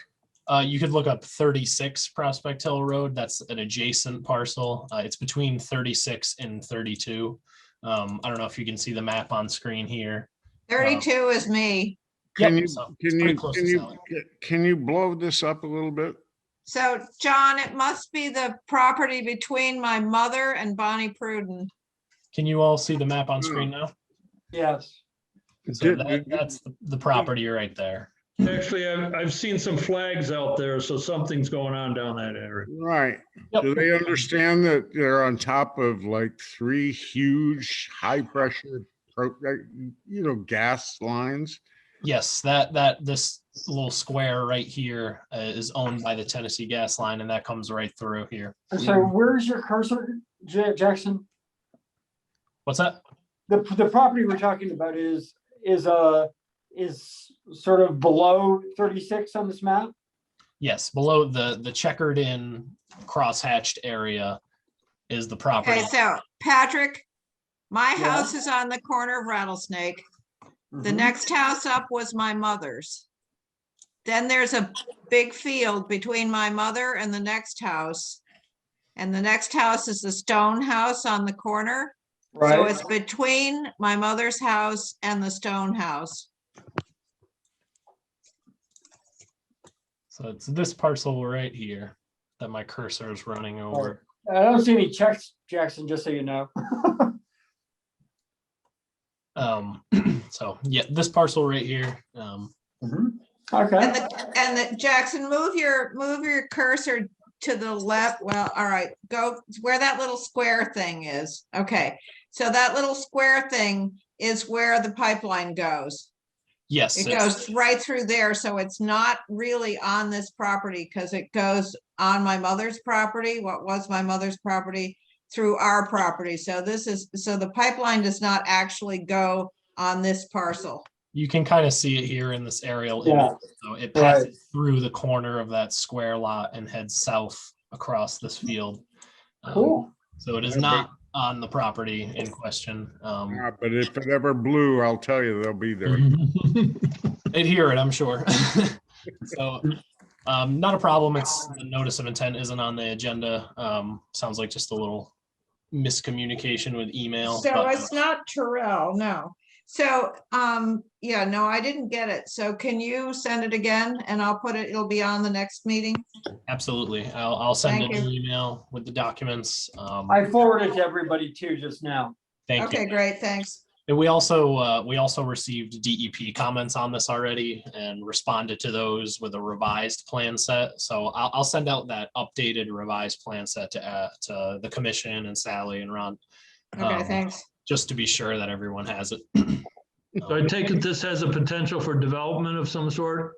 You could look up 36 Prospect Hill Road. That's an adjacent parcel. It's between 36 and 32. I don't know if you can see the map on screen here. 32 is me. Can Yep, you so can pretty you close can to you Sally. can you blow this up a little bit? So, John, it must be the property between my mother and Bonnie Pruden. Can you all see the map on screen now? Yes. So that's the property right there. Actually, I've seen some flags out there, so something's going on down that area. Right. Yep. Do they understand that they're on top of like 3 huge high pressure, gas lines? Yes, this little square right here is owned by the Tennessee Gas Line, and that comes right through here. So where's your cursor, Jackson? What's that? The property we're talking about is sort of below 36 on this map. Yes, below the checkered in cross-hatched area is the property. Okay, so Patrick, my Yeah. house is on the corner of Rattlesnake. The Mhm. next house up was my mother's. Then there's a big field between my mother and the next house. And the next house is the stone house on the corner. So Right. it's between my mother's house and the stone house. So it's this parcel right here that my cursor is running over. I don't see any checks, Jackson, just so you know. So yeah, this parcel right here. Okay. And the Jackson, move your cursor to the left. Well, all right, go where that little square thing is. Okay, so that little square thing is where the pipeline goes. Yes, It goes right through there, so it's not really on this property because it goes on my mother's property, what was my mother's property, through our property. So the pipeline does not actually go on this parcel. you can kind of see it here in this aerial Yeah. image. So it passes through the corner of that square lot and heads south across this field. Cool. So it is not on the property in question. But if it ever blew, I'll tell you they'll be there. They'd hear it, I'm sure. So not a problem. It's the notice of intent isn't on the agenda. Sounds like just a little miscommunication with email. So but, it's not Terrell, no. So, yeah, no, I didn't get it. So can you send it again and I'll put it, it'll be on the next meeting? Absolutely. I'll send Thank an you. email with the documents. I forwarded to everybody too just now. Thank Okay, you. great, thanks. And we also received DEP comments on this already and responded to those with a revised plan set. So I'll send out that updated revised plan set to the commission and Sally and Ron. Okay, thanks. Just to be sure that everyone has it. So I take it this has a potential for development of some sort?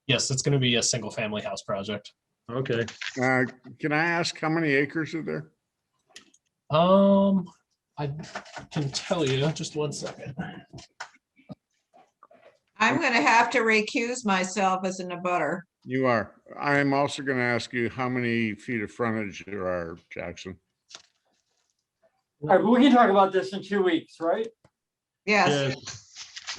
Yes, it's going to be a single family house project. Okay. Can I ask how many acres are there? I can tell you, just one second. I'm gonna have to recuse myself as an abutter. You are. I'm also going to ask you how many feet of frontage there are, Jackson. All right, but we can talk about this in 2 weeks, right? Yes.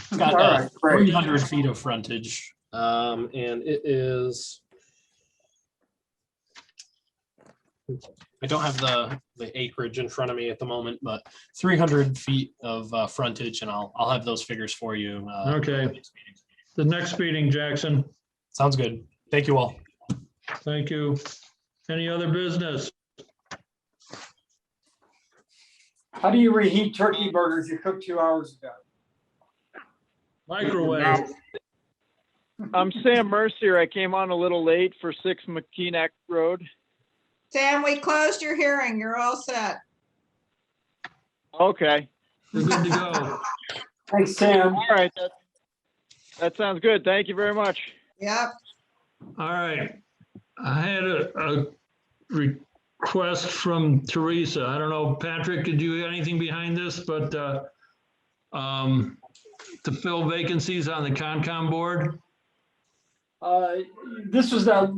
It's got All right, great. 300 feet of frontage, and it is. I don't have the acreage in front of me at the moment, but 300 feet of frontage, and I'll have those figures for you. Okay. The next meeting, Jackson. Sounds good. Thank you all. Thank you. Any other business? How do you reheat turkey burgers you cooked 2 hours ago? Microwave. I'm Sam Mercier. I came on a little late for 6 McKeanack Road. Sam, we closed your hearing. You're all set. Okay. We're good to go. Thanks, Sam. All right. That sounds good. Thank you very much. Yep. All right. I had a request from Teresa. I don't know, Patrick, did you have anything behind this, but to fill vacancies on the Concom board? This was the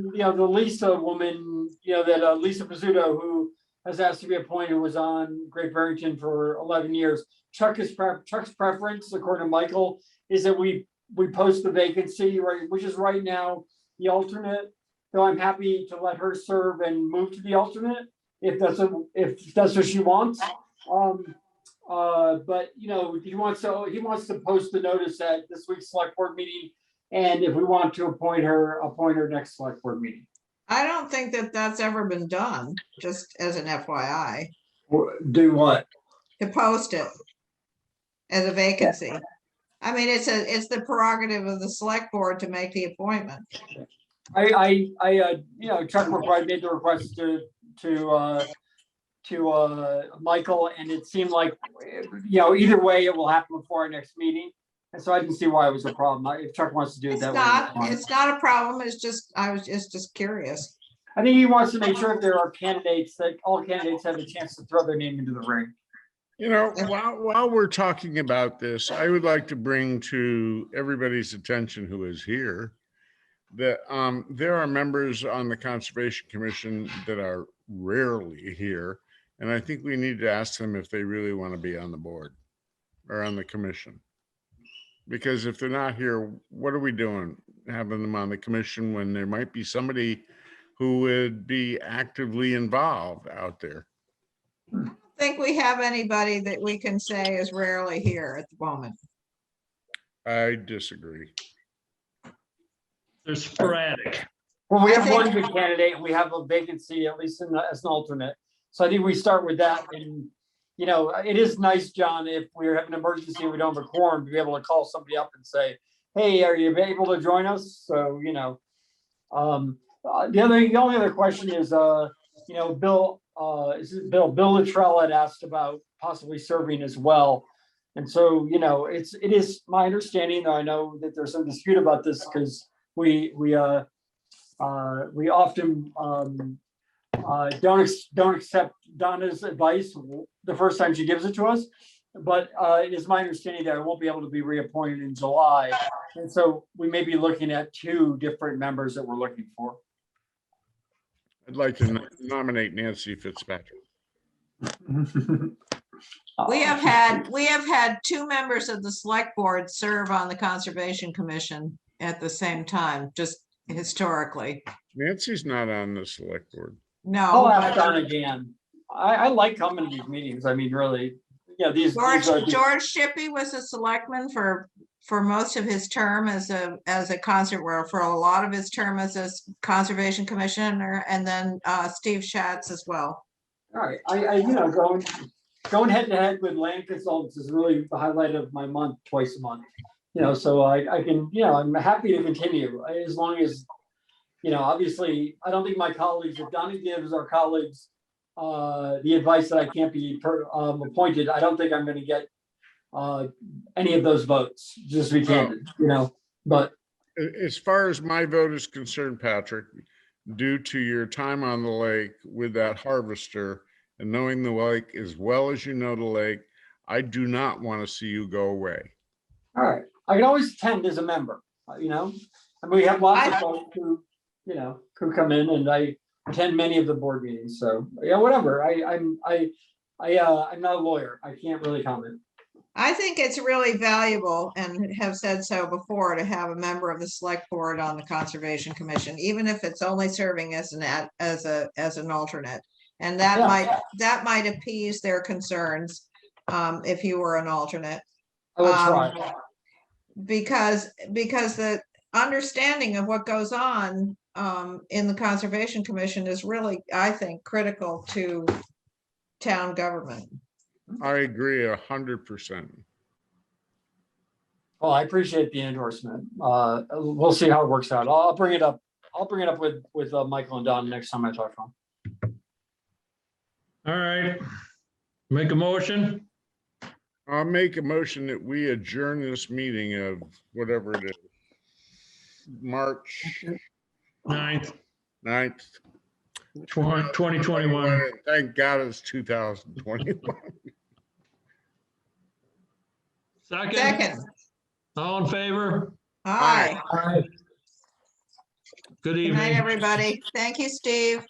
Lisa woman, that Lisa Pizzuto, who has asked to be appointed, was on Great Barrington for 11 years. Chuck's preference, according to Michael, is that we post the vacancy, right, which is right now the alternate. So I'm happy to let her serve and move to the alternate if that's what she wants. But he wants to post the notice at this week's select board meeting. And if we want to appoint her next select board meeting. I don't think that that's ever been done, just as an FYI, Do what? to post it as a vacancy. I mean, it's the prerogative of the select board to make the appointment. Chuck made the request to Michael, and it seemed like, either way, it will happen before our next meeting. And so I didn't see why it was a problem. If Chuck wants to do it that way. It's not a problem. It's just, I was just curious. I think he wants to make sure if there are candidates, that all candidates have a chance to throw their name into the ring. While we're talking about this, I would like to bring to everybody's attention who is here that there are members on the Conservation Commission that are rarely here. And I think we need to ask them if they really want to be on the board or on the commission. Because if they're not here, what are we doing having them on the commission when there might be somebody who would be actively involved out there? I don't think we have anybody that we can say is rarely here at the moment. I disagree. They're sporadic. Well, we have one good candidate, and we have a vacancy, at least as an alternate. So I think we start with that. And, it is nice, John, if we have an emergency and we don't have a quorum, to be able to call somebody up and say, hey, are you able to join us? So, the only other question is, Bill Luttrell had asked about possibly serving as well. And so, it is my understanding, though I know that there's some dispute about this, because we often don't accept Donna's advice the first time she gives it to us. But it is my understanding that I won't be able to be reappointed in July. And so we may be looking at 2 different members that we're looking for. I'd like to nominate Nancy Fitzpatrick. We have had 2 members of the select board serve on the Conservation Commission at the same time, just historically. Nancy's not on the select board. No. I'll ask Donna again. I like coming to these meetings. I mean, really, George Shippey was a selectman for most of his term as a for a lot of his term as a conservation commissioner, and then Steve Schatz as well. All right, going head to head with land consultants is really the highlight of my month, twice a month. So I can, I'm happy to continue as long as, obviously, I don't think my colleagues, if Donna gives our colleagues the advice that I can't be appointed, I don't think I'm going to get any of those votes, just to be candid, but. As far as my vote is concerned, Patrick, due to your time on the lake with that harvester and knowing the lake as well as you know the lake, I do not want to see you go away. All right. I can always attend as a member, I mean, we have lots of folks who, who come in, and I attend many of the board meetings. So yeah, whatever. I'm not a lawyer. I can't really comment. I think it's really valuable and have said so before to have a member of the select board on the Conservation Commission, even if it's only serving as an alternate. And that might appease their concerns if you were an alternate. I will try. Because the understanding of what goes on in the Conservation Commission is really, I think, critical to town government. I agree 100%. Well, I appreciate the endorsement. We'll see how it works out. I'll bring it up. I'll bring it up with Michael and Don next time I talk to them. All right. Make a motion. I'll make a motion that we adjourn this meeting of whatever it is. March 9th, 9th. 2021. Thank God it's 2021. Second. All in favor? Aye. Good Good night, evening. everybody. Thank you, Steve.